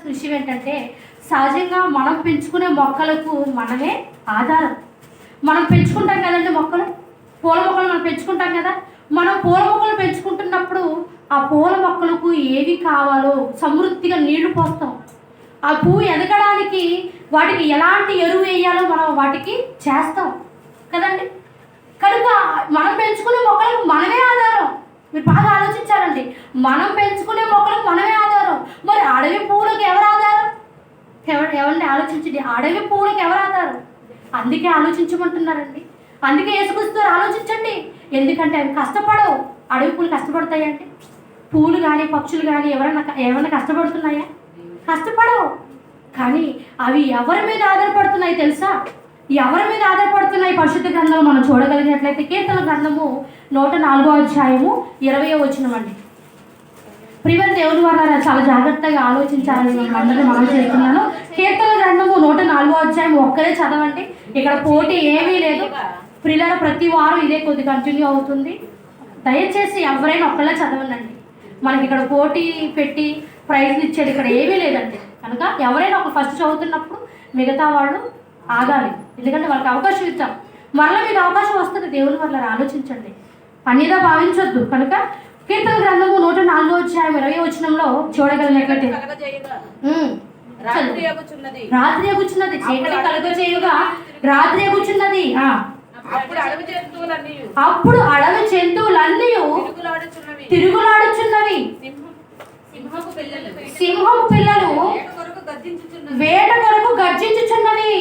విషయం ఏంటంటే, సహజంగా మనం పెంచుకునే మొక్కలకు మనమే ఆధారం. మనం పెంచుకుంటాం కదండి మొక్కలు, పూల మొక్కలు మనం పెంచుకుంటాం కదా. మనం పూల మొక్కలు పెంచుకుంటున్నప్పుడు ఆ పూల మొక్కలకు ఏవి కావాలో సమృద్ధిగా నీళ్లు పోస్తాం. ఆ పువ్వు ఎదగడానికి వాటికి ఎలాంటి ఎరువు వేయాలో మనం వాటికి చేస్తాం కదండి. కనుక మనం పెంచుకునే మొక్కలకు మనమే ఆధారం. మీరు బాగా ఆలోచించాలండి. మనం పెంచుకునే మొక్కలకు మనమే ఆధారం. మరి అడవి పువ్వులకు ఎవరు ఆధారం? ఎవరిని ఆలోచించండి. అడవి పువ్వులకు ఎవరు ఆధారం? అందుకే ఆలోచించమంటున్నారండి. అందుకే యేసుక్రీస్తు ఆలోచించండి. ఎందుకంటే అవి కష్టపడవు. అడవి పూలు కష్టపడతాయంటే, పూలు కానీ పక్షులు కానీ ఎవరైనా కష్టపడుతున్నాయా? కష్టపడవు. కానీ అవి ఎవరి మీద ఆధారపడుతున్నాయి తెలుసా? ఎవరి మీద ఆధారపడుతున్నాయి? పరిశుద్ధ గ్రంథంలో మనం చూడగలిగినట్లయితే కీర్తన గ్రంథము 104 వచనం. ప్రియమైన దేవుని వారు చాలా జాగ్రత్తగా ఆలోచించాలని నేను అందరినీ మనం చేస్తున్నాను. కీర్తన గ్రంథము 104 ఒక్కరే చదవండి. ఇక్కడ పోటీ ఏమీ లేదు. ప్రియులారా, ప్రతి వారం ఇదే కొద్ది కంటిన్యూ అవుతుంది. దయచేసి ఎవరైనా ఒక్కళ్ళే చదవనండి. మనకి ఇక్కడ పోటీ పెట్టి ప్రైజ్లు ఇచ్చేది ఇక్కడ ఏమీ లేదండి. కనుక ఎవరైనా ఒక ఫస్ట్ చదువుతున్నప్పుడు మిగతా వాళ్ళు ఆగాలి. ఎందుకంటే వాళ్ళకి అవకాశం ఇచ్చాం. మరలా మీకు అవకాశం వస్తుంది. దేవుని వల్ల ఆలోచించండి, అన్నిదా భావించొద్దు. కనుక కీర్తన గ్రంథము 104 వచనంలో చూడగలిగినట్లయితే, రాత్రి అగుచున్నది, చీకటి కలుగజేయుగా రాత్రి అగుచున్నది. అప్పుడు అడవి జంతువులన్నీ తిరుగులాడుచున్నవి. సింహపు పిల్లలు వేట కొరకు గర్జించుచున్నవి.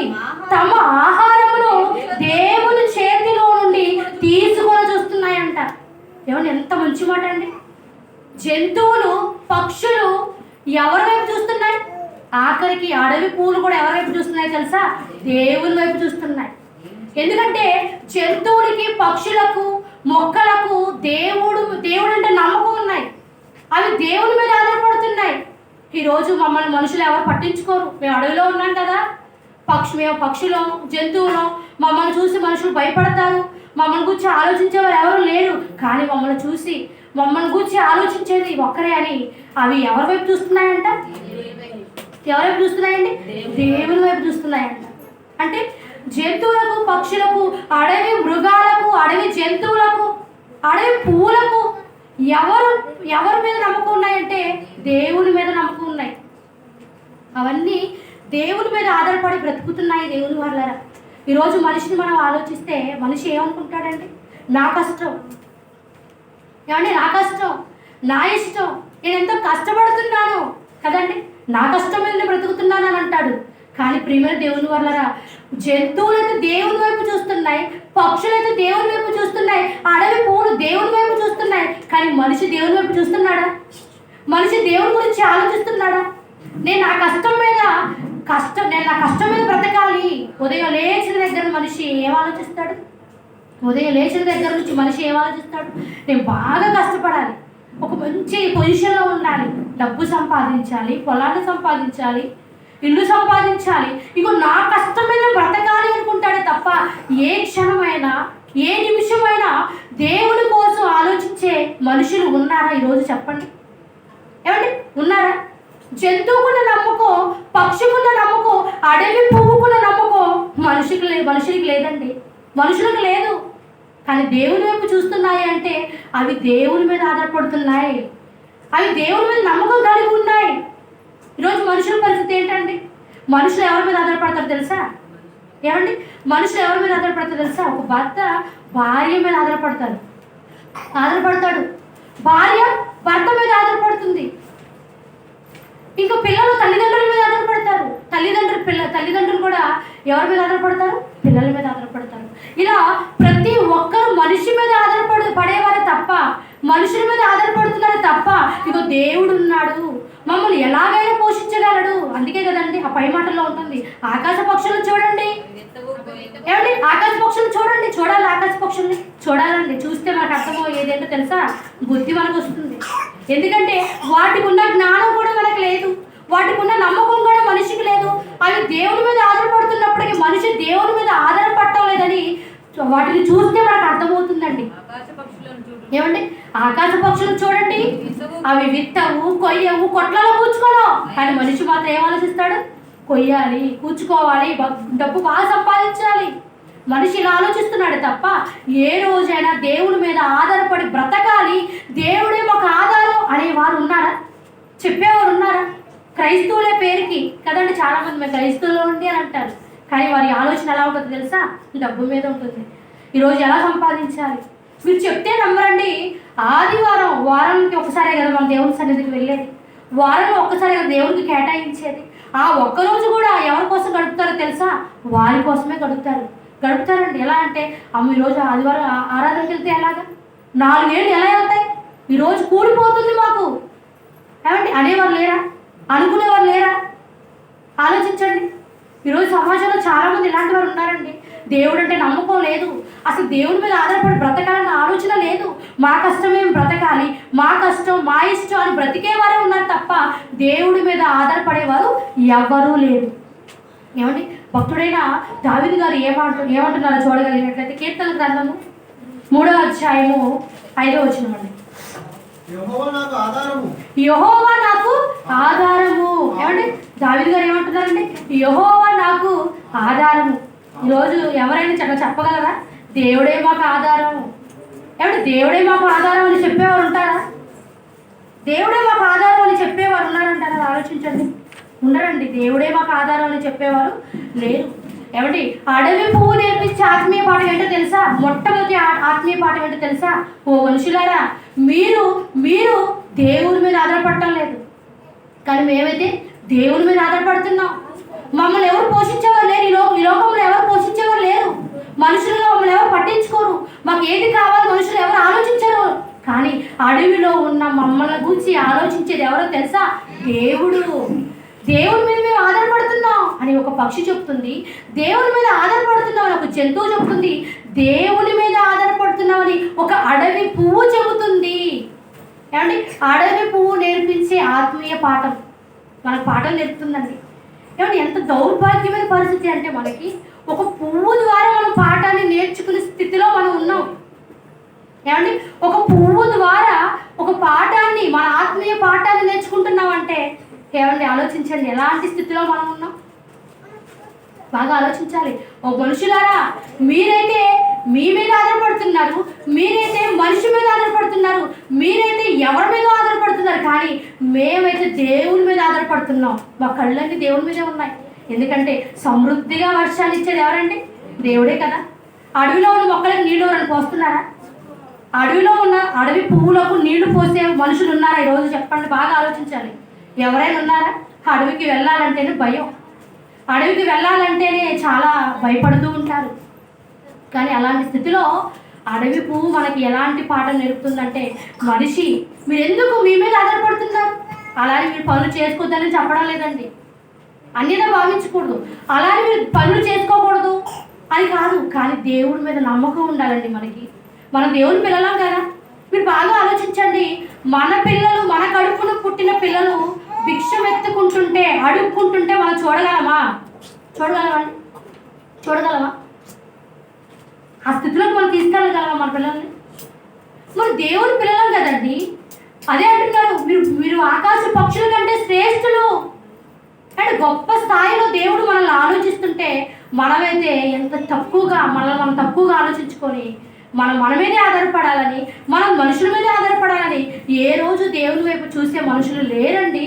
తమ ఆహారమును దేవుని చేతిలో నుండి తీసుకొని చూస్తున్నాయంట. ఏమన్నా ఎంత మంచి మాట అండి. జంతువులు, పక్షులు ఎవరి వైపు చూస్తున్నాయి? ఆఖరికి అడవి పూలు కూడా ఎవరి వైపు చూస్తున్నాయి తెలుసా? దేవుని వైపు చూస్తున్నాయి. ఎందుకంటే జంతువులకి, పక్షులకు, మొక్కలకు దేవుడు అంటే నమ్మకం ఉన్నాయి. అవి దేవుని మీద ఆధారపడుతున్నాయి. ఈరోజు మమ్మల్ని మనుషులు ఎవరు పట్టించుకోరు. మేము అడవిలో ఉన్నాం కదా, మేము పక్షులం, జంతువులం. మమ్మల్ని చూసి మనుషులు భయపడతారు. మమ్మల్ని గురించి ఆలోచించేవారు ఎవరు లేరు. కానీ మమ్మల్ని గురించి ఆలోచించేది ఒక్కరే అని అవి ఎవరి వైపు చూస్తున్నాయంట? ఎవరి వైపు చూస్తున్నాయండి? దేవుని వైపు చూస్తున్నాయంట. అంటే జంతువులకు, పక్షులకు, అడవి మృగాలకు, అడవి జంతువులకు, అడవి పువ్వులకు ఎవరి మీద నమ్మకం ఉన్నాయంటే దేవుని మీద నమ్మకం ఉన్నాయి. అవన్నీ దేవుని మీద ఆధారపడి బ్రతుకుతున్నాయి. దేవుని వాళ్ళరా, ఈరోజు మనిషిని మనం ఆలోచిస్తే మనిషి ఏమనుకుంటాడండి? నా కష్టం, ఏమండి, నా కష్టం, నా ఇష్టం, నేను ఎంతో కష్టపడుతున్నాను కదండి, నా కష్టం మీద నేను బ్రతుకుతున్నాను అని అంటాడు. కానీ ప్రియమైన దేవుని వాళ్ళరా, జంతువులైతే దేవుని వైపు చూస్తున్నాయి, పక్షులైతే దేవుని వైపు చూస్తున్నాయి, అడవి పువ్వులు దేవుని వైపు చూస్తున్నాయి. కానీ మనిషి దేవుని వైపు చూస్తున్నాడా? మనిషి దేవుని గురించి ఆలోచిస్తున్నాడా? నేను నా కష్టం మీద బ్రతకాలి. ఉదయం లేచిన దగ్గర మనిషి ఏం ఆలోచిస్తాడు? ఏం ఆలోచిస్తాడు? నేను బాగా కష్టపడాలి, ఒక మంచి పొజిషన్లో ఉండాలి, డబ్బు సంపాదించాలి, పొలాన్ని సంపాదించాలి, ఇల్లు సంపాదించాలి, ఇగో నా కష్టమైన బ్రతకాలి అనుకుంటాడే తప్ప ఏ క్షణమైనా, ఏ నిమిషమైనా దేవుని కోసం ఆలోచించే మనుషులు ఉన్నారా ఈరోజు? చెప్పండి, ఏమండి, ఉన్నారా? జంతువుకున్న నమ్మకం, పక్షుకున్న నమ్మకం, అడవి పువ్వుకున్న నమ్మకం మనుషులకి లేదండి. మనుషులకు లేదు. కానీ దేవుని వైపు చూస్తున్నాయి అంటే అవి దేవుని మీద ఆధారపడుతున్నాయి. అవి దేవుని మీద నమ్మకం కలిగి ఉన్నాయి. ఈరోజు మనుషుల పరిస్థితి ఏంటండి? మనుషులు ఎవరి మీద ఆధారపడతారు తెలుసా? ఏమండి, మనుషులు ఎవరి మీద ఆధారపడతారు తెలుసా? ఒక భర్త భార్య మీద ఆధారపడతాడు. భార్య భర్త మీద ఆధారపడుతుంది. ఇంకా పిల్లలు తల్లిదండ్రుల మీద ఆధారపడతారు. తల్లిదండ్రులు కూడా ఎవరి మీద ఆధారపడతారు? పిల్లల మీద ఆధారపడతారు. ఇలా ప్రతి ఒక్కరు మనిషి మీద పడేవారు తప్ప, మనుషుల మీద ఆధారపడుతున్నారు తప్ప, ఇగో దేవుడు ఉన్నాడు, మమ్మల్ని ఎలాగైనా పోషించగలడు. అందుకే కదండి ఆ పై మాటల్లో ఉంటుంది, ఆకాశ పక్షులను చూడండి. ఏమండి, ఆకాశ పక్షులు చూడండి. ఆకాశ పక్షుల్ని చూడాలండి. చూస్తే మనకు అర్థమయ్యేదేంటో తెలుసా? బుద్ధి మనకు వస్తుంది. ఎందుకంటే వాటికి ఉన్న జ్ఞానం కూడా మనకు లేదు, వాటికి ఉన్న నమ్మకం కూడా మనిషికి లేదు. అవి దేవుని మీద ఆధారపడుతున్నప్పటికీ మనిషి దేవుని మీద ఆధారపడటం లేదని వాటిని చూస్తే మనకు అర్థమవుతుందండి. ఏమండి, ఆకాశ పక్షులను చూడండి, అవి విత్తవు, కొయ్యవు, కొట్లలో కూర్చుకోను, కానీ మనిషి మాత్రం ఏం ఆలోచిస్తాడు? కొయ్యాలి, కూర్చుకోవాలి, డబ్బు బాగా సంపాదించాలి. మనిషి ఇలా ఆలోచిస్తున్నాడు తప్ప ఏ రోజైనా దేవుడి మీద ఆధారపడి బ్రతకాలి, దేవుడే మాకు ఆధారం అనేవారు ఉన్నారా? చెప్పేవారు ఉన్నారా? క్రైస్తవులే పేరుకి కదండి, చాలా మంది మేము క్రైస్తవులు ఉండి అని అంటారు, కానీ వారి ఆలోచన ఎలా ఉంటుందో తెలుసా? డబ్బు మీద ఉంటుంది. ఈరోజు ఎలా సంపాదించాలి? మీరు చెప్తే నమ్మరండి. ఆదివారం వారానికి ఒకసారే కదా మన దేవుని సన్నిధికి వెళ్ళేది, వారంలో ఒక్కసారి కదా దేవుడికి కేటాయించేది. ఆ ఒక్కరోజు కూడా ఎవరి కోసం గడుపుతారో తెలుసా? వారి కోసమే గడుపుతారండి. ఎలా అంటే ఈరోజు ఆదివారం ఆరాధనకి వెళ్తే ఎలాగా 4 ఏళ్ళు ఎలా అవుతాయి? ఈరోజు కూలిపోతుంది మాకు ఏమండి అనేవారు లేరా? అనుకునేవారు లేరా? ఆలోచించండి. ఈరోజు సమాజంలో చాలామంది ఇలాంటి వారు ఉన్నారండి. దేవుడు అంటే నమ్మకం లేదు, అసలు దేవుడి మీద ఆధారపడి బ్రతకాలన్న ఆలోచన లేదు. మా కష్టం మేము బ్రతకాలి, మా కష్టం మా ఇష్టం అని బ్రతికేవారే ఉన్నారు తప్ప దేవుడి మీద ఆధారపడేవారు ఎవ్వరూ లేరు. ఏమండి, భక్తుడైన దావీదు గారు ఏమంటున్నారో చూడగలిగినట్లయితే కీర్తన గ్రంథము 3వ అధ్యాయము 5వ వచనం అండి. యెహోవా నాకు ఆధారము. ఏమండి, దావీదు గారు ఏమంటున్నారండి? యెహోవా నాకు ఆధారము. ఈరోజు ఎవరైనా చెప్పగలరా దేవుడే మాకు ఆధారం? ఏమంటే దేవుడే మాకు ఆధారం అని చెప్పేవారు ఉంటారా? దేవుడే మాకు ఆధారం అని చెప్పేవారు ఉన్నారంటారా? ఆలోచించండి. ఉండరండి. దేవుడే మాకు ఆధారం అని చెప్పేవారు లేరు. ఏమండి, అడవి పువ్వు నేర్పించే ఆత్మీయ పాఠం ఏంటో తెలుసా? మొట్టమొదటి ఆత్మీయ పాఠం ఏంటో తెలుసా? ఓ మనుషులారా, మీరు దేవుడి మీద ఆధారపడటం లేదు, కానీ మేమైతే దేవుడి మీద ఆధారపడుతున్నాం. మమ్మల్ని ఎవరు పోషించేవారు లేరు, ఈ లోకంలో ఎవరు పోషించేవారు లేరు. మనుషులుగా మమ్మల్ని ఎవరు పట్టించుకోరు, మాకు ఏది కావాలి మనుషులు ఎవరు ఆలోచించరు. కానీ అడవిలో ఉన్న మమ్మల్ని గురించి ఆలోచించేది ఎవరో తెలుసా? దేవుడి మీద మేము ఆధారపడుతున్నాం అని ఒక పక్షి చెప్తుంది, దేవుని మీద ఆధారపడుతున్నాం అని ఒక జంతువు చెప్తుంది, దేవుని మీద ఆధారపడుతున్నామని ఒక అడవి పువ్వు చెబుతుంది. ఏమండి, అడవి పువ్వు నేర్పించే ఆత్మీయ పాఠం మనకు పాఠం నేర్పుతుందండి. ఏమంటే ఎంత దౌర్భాగ్యమైన పరిస్థితి అంటే మనకి ఒక పువ్వు ద్వారా మనం పాఠాన్ని నేర్చుకునే స్థితిలో మనం ఉన్నాం. ఏమండి, ఒక పువ్వు ద్వారా ఒక పాఠాన్ని, మన ఆత్మీయ పాఠాన్ని నేర్చుకుంటున్నామంటే ఏమండి ఆలోచించండి ఎలాంటి స్థితిలో మనం ఉన్నాం. బాగా ఆలోచించాలి. ఓ మనుషులారా, మీరైతే మీ మీద ఆధారపడుతున్నారు, మీరైతే మనిషి మీద ఆధారపడుతున్నారు, మీరైతే ఎవరి మీద ఆధారపడుతున్నారు, కానీ మేమైతే దేవుని మీద ఆధారపడుతున్నాం. మా కళ్ళన్నీ దేవుని మీదే ఉన్నాయి. ఎందుకంటే సమృద్ధిగా వర్షాలు ఇచ్చేది ఎవరండి? దేవుడే కదా. అడవిలో ఉన్న మొక్కలకు నీళ్ళు ఎవరైనా పోస్తున్నారా? అడవిలో ఉన్న అడవి పువ్వులకు నీళ్లు పోసే మనుషులు ఉన్నారా ఈరోజు? చెప్పండి, బాగా ఆలోచించాలి. ఎవరైనా ఉన్నారా? అడవికి వెళ్ళాలంటేనే భయం, అడవికి వెళ్ళాలంటేనే చాలా భయపడుతూ ఉంటారు. కానీ అలాంటి స్థితిలో అడవి పువ్వు మనకి ఎలాంటి పాఠం నేర్పుతుందంటే, మనిషి మీరెందుకు మీ మీద ఆధారపడుతున్నారు? అలానే మీరు పనులు చేసుకోవద్దని చెప్పడం లేదండి, అన్నిదా భావించకూడదు, అలానే మీరు పనులు చేసుకోకూడదు అని కాదు, కానీ దేవుడి మీద నమ్మకం ఉండాలండి. మనం దేవుని పిల్లలం కదా. మీరు బాగా ఆలోచించండి. మన పిల్లలు, మన కడుపున పుట్టిన పిల్లలు భిక్షం ఎత్తుకుంటుంటే, అడుక్కుంటుంటే మనం చూడగలమా? చూడగలమా? ఆ స్థితిలోకి మనం తీసుకెళ్ళగలమా మన పిల్లల్ని? మరి దేవుని పిల్లలం కదండి. అదే అంటున్నారు, మీరు ఆకాశ పక్షుల కంటే శ్రేష్ఠులు. అంటే గొప్ప స్థాయిలో దేవుడు మనల్ని ఆలోచిస్తుంటే మనమైతే ఎంత తక్కువగా మనం తక్కువగా ఆలోచించుకొని మన మీదే ఆధారపడాలని, మనం మనుషుల మీదే ఆధారపడాలని ఏ రోజు దేవుని వైపు చూసే మనుషులు లేరండి.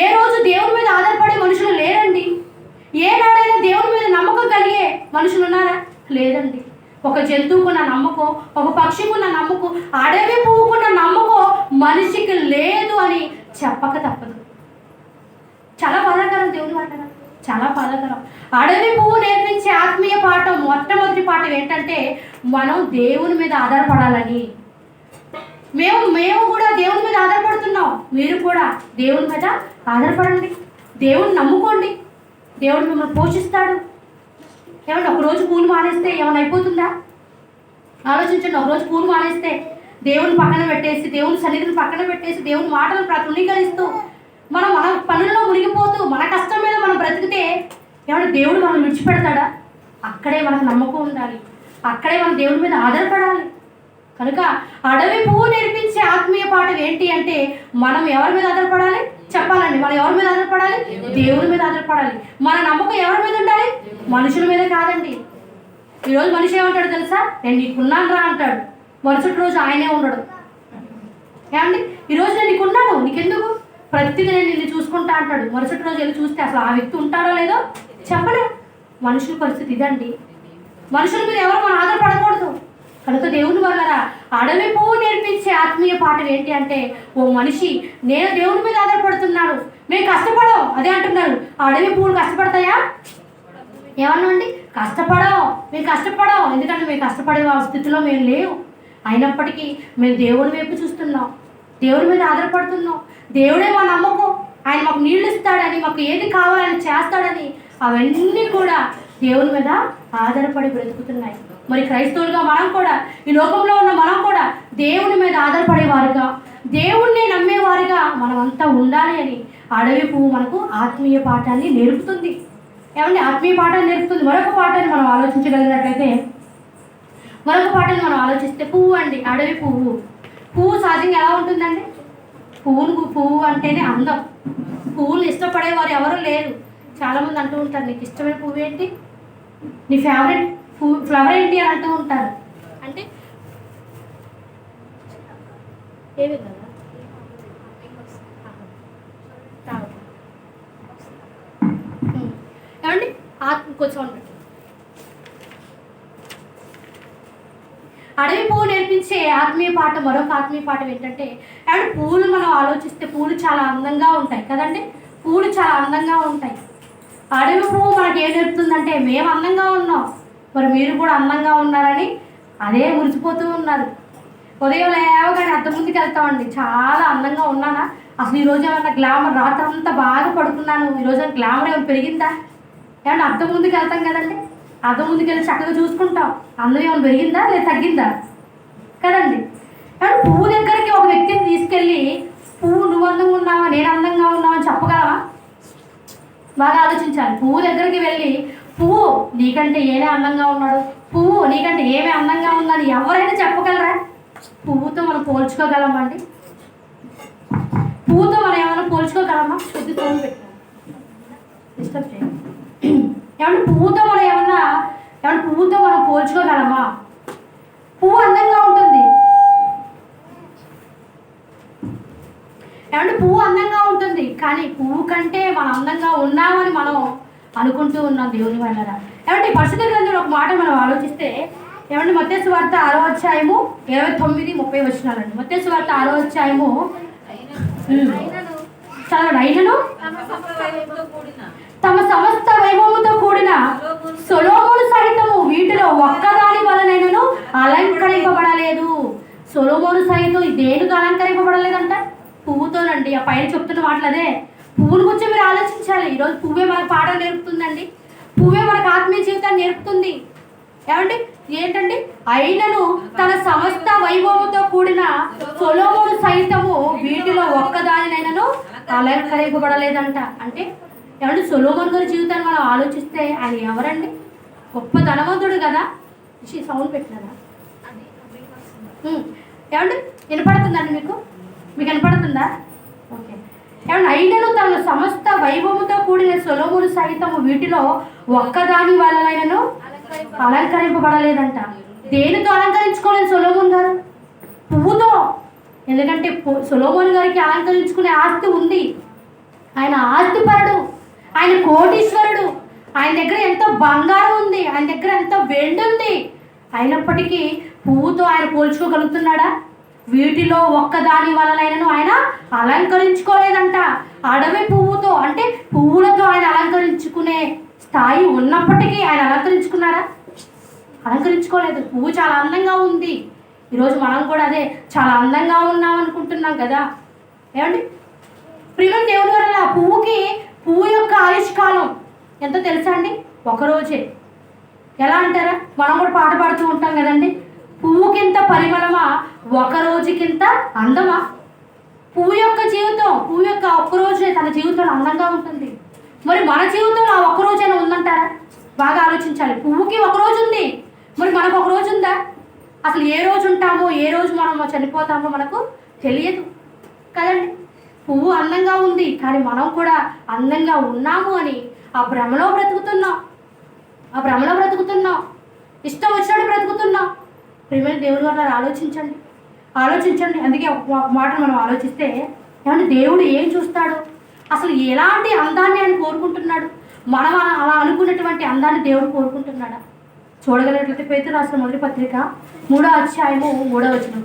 ఏ రోజు దేవుని మీద ఆధారపడే మనుషులు లేరండి. ఏనాడైనా దేవుని మీద నమ్మకం కలిగే మనుషులు ఉన్నారా? లేదండి. ఒక జంతువుకున్న నమ్మకం, ఒక పక్షికున్న నమ్మకం, అడవి పువ్వుకున్న నమ్మకం మనిషికి లేదు అని చెప్పక తప్పదు. చాలా బాధాకరం దేవుని మాట, చాలా బాధాకరం. అడవి పువ్వు నేర్పించే ఆత్మీయ పాఠం, మొట్టమొదటి పాఠం ఏంటంటే మనం దేవుని మీద ఆధారపడాలని. మేము కూడా దేవుని మీద ఆధారపడుతున్నాం. మీరు కూడా దేవుని మీద ఆధారపడండి, దేవుని నమ్ముకోండి, దేవుడు మిమ్మల్ని పోషిస్తాడు. ఏమన్నా ఒకరోజు పూలు మానేస్తే ఏమైనా అయిపోతుందా? ఆలోచించండి. ఒకరోజు పూలు మానేస్తే దేవుని పక్కన పెట్టేసి, దేవుని సన్నిధిని పక్కన పెట్టేసి, దేవుని మాటలను తృణీకరిస్తూ మన పనుల్లో మునిగిపోతూ మన కష్టం మీద మనం బ్రతికితే ఏమన్నా దేవుడు మనం విడిచిపెడతాడా? అక్కడే మనకు నమ్మకం ఉండాలి. అక్కడే మనం దేవుని మీద ఆధారపడాలి. కనుక అడవి పువ్వు నేర్పించే ఆత్మీయ పాఠం ఏంటి అంటే మనం ఎవరి మీద ఆధారపడాలి చెప్పాలండి. మనం ఎవరి మీద ఆధారపడాలి? దేవుని మీద ఆధారపడాలి. మన నమ్మకం ఎవరి మీద ఉండాలి? మనుషుల మీద కాదండి. ఈరోజు మనిషి ఏమంటాడు తెలుసా? నేను నీకున్నాను రా అంటాడు, మరుసటి రోజు ఆయనే ఉండడు. ఏమండి, ఈరోజు నేను నీకున్నాను, నీకెందుకు, ప్రతిదీ నేను నిన్ను చూసుకుంటా అంటాడు, మరుసటి రోజు వెళ్ళి చూస్తే అసలు ఆ వ్యక్తి ఉంటాడో లేదో చెప్పలేం. మనుషుల పరిస్థితి ఇదండి. మనుషుల మీద ఎవరు మనం ఆధారపడకూడదు. కనుక దేవుని వల్ల అడవి పువ్వు నేర్పించే ఆత్మీయ పాఠం ఏంటి అంటే, ఓ మనిషి నేను దేవుని మీద ఆధారపడుతున్నాను, మేము కష్టపడం అదే అంటున్నారు. అడవి పువ్వులు కష్టపడతాయా? ఏమన్నా అండి, కష్టపడం, మేము కష్టపడం, ఎందుకంటే మేము కష్టపడే స్థితిలో మేము లేవు. అయినప్పటికీ మేము దేవుని వైపు చూస్తున్నాం, దేవుని మీద ఆధారపడుతున్నాం. దేవుడే మా నమ్మకం. ఆయన మాకు నీళ్ళు ఇస్తాడని, మాకు ఏది కావాలని చేస్తాడని, అవన్నీ కూడా దేవుని మీద ఆధారపడి బ్రతుకుతున్నాయి. మరి క్రైస్తవులుగా మనం కూడా, ఈ లోకంలో ఉన్న మనం కూడా దేవుని మీద ఆధారపడేవారుగా, దేవుణ్ణి నమ్మేవారుగా మనమంతా ఉండాలి అని అడవి పువ్వు మనకు ఆత్మీయ పాఠాన్ని నేర్పుతుంది. ఏమంటే ఆత్మీయ పాఠాన్ని నేర్పుతుంది. మరొక పాఠాన్ని మనం ఆలోచించగలిగినట్లయితే, మరొక పాఠాన్ని మనం ఆలోచిస్తే పువ్వు అండి, అడవి పువ్వు. పువ్వు సహజంగా ఎలా ఉంటుందండి? పువ్వు అంటేనే అందం. పువ్వులు ఇష్టపడేవారు ఎవరు లేరు. చాలామంది అంటూ ఉంటారు, నీకు ఇష్టమైన పువ్వు ఏంటి, నీ ఫేవరెట్ ఫ్లవర్ ఏంటి అని అంటూ ఉంటారు. అంటే ఏ విధంగా ఏమండి కొంచెం అడవి పువ్వు నేర్పించే ఆత్మీయ పాఠం, మరొక ఆత్మీయ పాఠం ఏంటంటే, ఏమంటే పువ్వులు మనం ఆలోచిస్తే పువ్వులు చాలా అందంగా ఉంటాయి కదండి. పువ్వులు చాలా అందంగా ఉంటాయి. అడవి పువ్వు మనకి ఏం నేర్పుతుందంటే, మేము అందంగా ఉన్నాం, మరి మీరు కూడా అందంగా ఉన్నారని అదే మురిసిపోతూ ఉన్నారు. ఉదయం లేవగానే అద్దం ముందుకు వెళ్తామండి, చాలా అందంగా ఉన్నానా, అసలు ఈరోజు ఏమన్నా గ్లామర్, రాత్రి అంతా బాగా పడుకున్నాను, ఈరోజు గ్లామర్ ఏమైనా పెరిగిందా? ఏమన్నా అద్దం ముందుకు వెళ్తాం కదండి, అద్దం ముందుకు వెళ్ళి చక్కగా చూసుకుంటాం, అందం ఏమైనా పెరిగిందా లేదా తగ్గిందా కదండి. కానీ పువ్వు దగ్గరికి ఒక వ్యక్తిని తీసుకెళ్ళి, పువ్వు నువ్వు అందంగా ఉన్నావా, నేను అందంగా ఉన్నావా అని చెప్పగలవా? బాగా ఆలోచించాలి. పువ్వు దగ్గరికి వెళ్ళి, పువ్వు నీకంటే ఏమే అందంగా ఉన్నాడు, పువ్వు నీకంటే ఏమే అందంగా ఉందని ఎవరైనా చెప్పగలరా? పువ్వుతో మనం పోల్చుకోగలమండి? పువ్వుతో మనం ఏమైనా పోల్చుకోగలమా? కొద్ది తోడు పెట్టాను, డిస్టర్బ్ చేయండి. ఏమంటే పువ్వుతో మనం ఏమన్నా పువ్వుతో మనం పోల్చుకోగలమా? పువ్వు అందంగా ఉంటుంది. ఏమంటే పువ్వు అందంగా ఉంటుంది, కానీ పువ్వు కంటే మనం అందంగా ఉన్నామని మనం అనుకుంటూ ఉన్నాం దేవుని వల్ల. ఏమంటే పరిశుద్ధ గ్రంథంలో ఒక మాట మనం ఆలోచిస్తే, ఏమంటే మత్తయి సువార్త 6వ అధ్యాయము 29-30 వచనాలండి. మత్తయి సువార్త 6వ అధ్యాయము చదవండి. అయినను తమ సమస్త వైభవముతో కూడిన సొలొమోను సహితము వీటిలో ఒక్కదాని వలనైనను అలంకరింపబడలేదు. సొలొమోను సహితం దేనితో అలంకరింపబడలేదంట? పువ్వుతోనండి. ఆ పైన చెప్తున్న మాటలు అదే. పువ్వుని గురించి మీరు ఆలోచించాలి. ఈరోజు పువ్వే మనకు పాఠం నేర్పుతుందండి. పువ్వే మనకు ఆత్మీయ జీవితాన్ని నేర్పుతుంది. ఏమండి ఏంటండి? అయినను తన సమస్త వైభవముతో కూడిన సొలొమోను సైతము వీటిలో ఒక్కదానినైనను అలంకరింపబడలేదంట. అంటే ఏమంటే సొలొమోను గారి జీవితాన్ని మనం ఆలోచిస్తే ఆయన ఎవరండి? గొప్ప ధనవంతుడు కదా. సౌండ్ పెట్టినదా? ఏమంటే వినపడుతుందండి మీకు వినపడుతుందా? ఓకే. ఏమన్నా అయినను తన సమస్త వైభవముతో కూడిన సొలొమోను సైతము వీటిలో ఒక్కదాని వలనైనను అలంకరింపబడలేదంట. దేనితో అలంకరించుకోలేదు సొలొమోను గారు? పువ్వుతో. ఎందుకంటే సొలొమోను గారికి అలంకరించుకునే ఆస్తి ఉంది. ఆయన ఆస్తిపరుడు, ఆయన కోటీశ్వరుడు, ఆయన దగ్గర ఎంతో బంగారం ఉంది, ఆయన దగ్గర ఎంతో వెండి ఉంది. అయినప్పటికీ పువ్వుతో ఆయన పోల్చుకోగలుగుతున్నాడా? వీటిలో ఒక్కదాని వలనైనను ఆయన అలంకరించుకోలేదంట. అడవి పువ్వుతో, అంటే పువ్వులతో ఆయన అలంకరించుకునే స్థాయి ఉన్నప్పటికీ ఆయన అలంకరించుకున్నారా? అలంకరించుకోలేదు. పువ్వు చాలా అందంగా ఉంది. ఈరోజు మనం కూడా అదే చాలా అందంగా ఉన్నాం అనుకుంటున్నాం కదా. ఏమండి ప్రియమైన దేవుని వల్ల పువ్వు యొక్క ఆయుష్కాలం ఎంతో తెలుసా అండి? ఒకరోజే. ఎలా అంటారా? మనం కూడా పాట పాడుతూ ఉంటాం కదండి, పువ్వుకింత పరిమళమా, ఒక రోజుకింత అందమా. పువ్వు యొక్క జీవితం, పువ్వు యొక్క ఒక్కరోజే తన జీవితంలో అందంగా ఉంటుంది. మరి మన జీవితంలో ఆ ఒక్కరోజైనా ఉందంటారా? బాగా ఆలోచించాలి. పువ్వుకి ఒకరోజు ఉంది, మరి మనకు ఒక రోజు ఉందా? అసలు ఏ రోజు ఉంటామో, ఏ రోజు మనం చనిపోతామో మనకు తెలియదు కదండి. పువ్వు అందంగా ఉంది, కానీ మనం కూడా అందంగా ఉన్నాము అని ఆ భ్రమలో బ్రతుకుతున్నాం. ఇష్టం వచ్చినట్టు బ్రతుకుతున్నాం. ప్రియమైన దేవుని గారు ఆలోచించండి. అందుకే ఒక మాట మనం ఆలోచిస్తే, ఏమంటే దేవుడు ఏం చూస్తాడు, అసలు ఎలాంటి అందాన్ని ఆయన కోరుకుంటున్నాడు? మనం అలా అనుకున్నటువంటి అందాన్ని దేవుడు కోరుకుంటున్నాడా? చూడగలిగినట్లయితే పేతురు రాసిన మొదటి పత్రిక 3వ అధ్యాయము 3వ వచనం.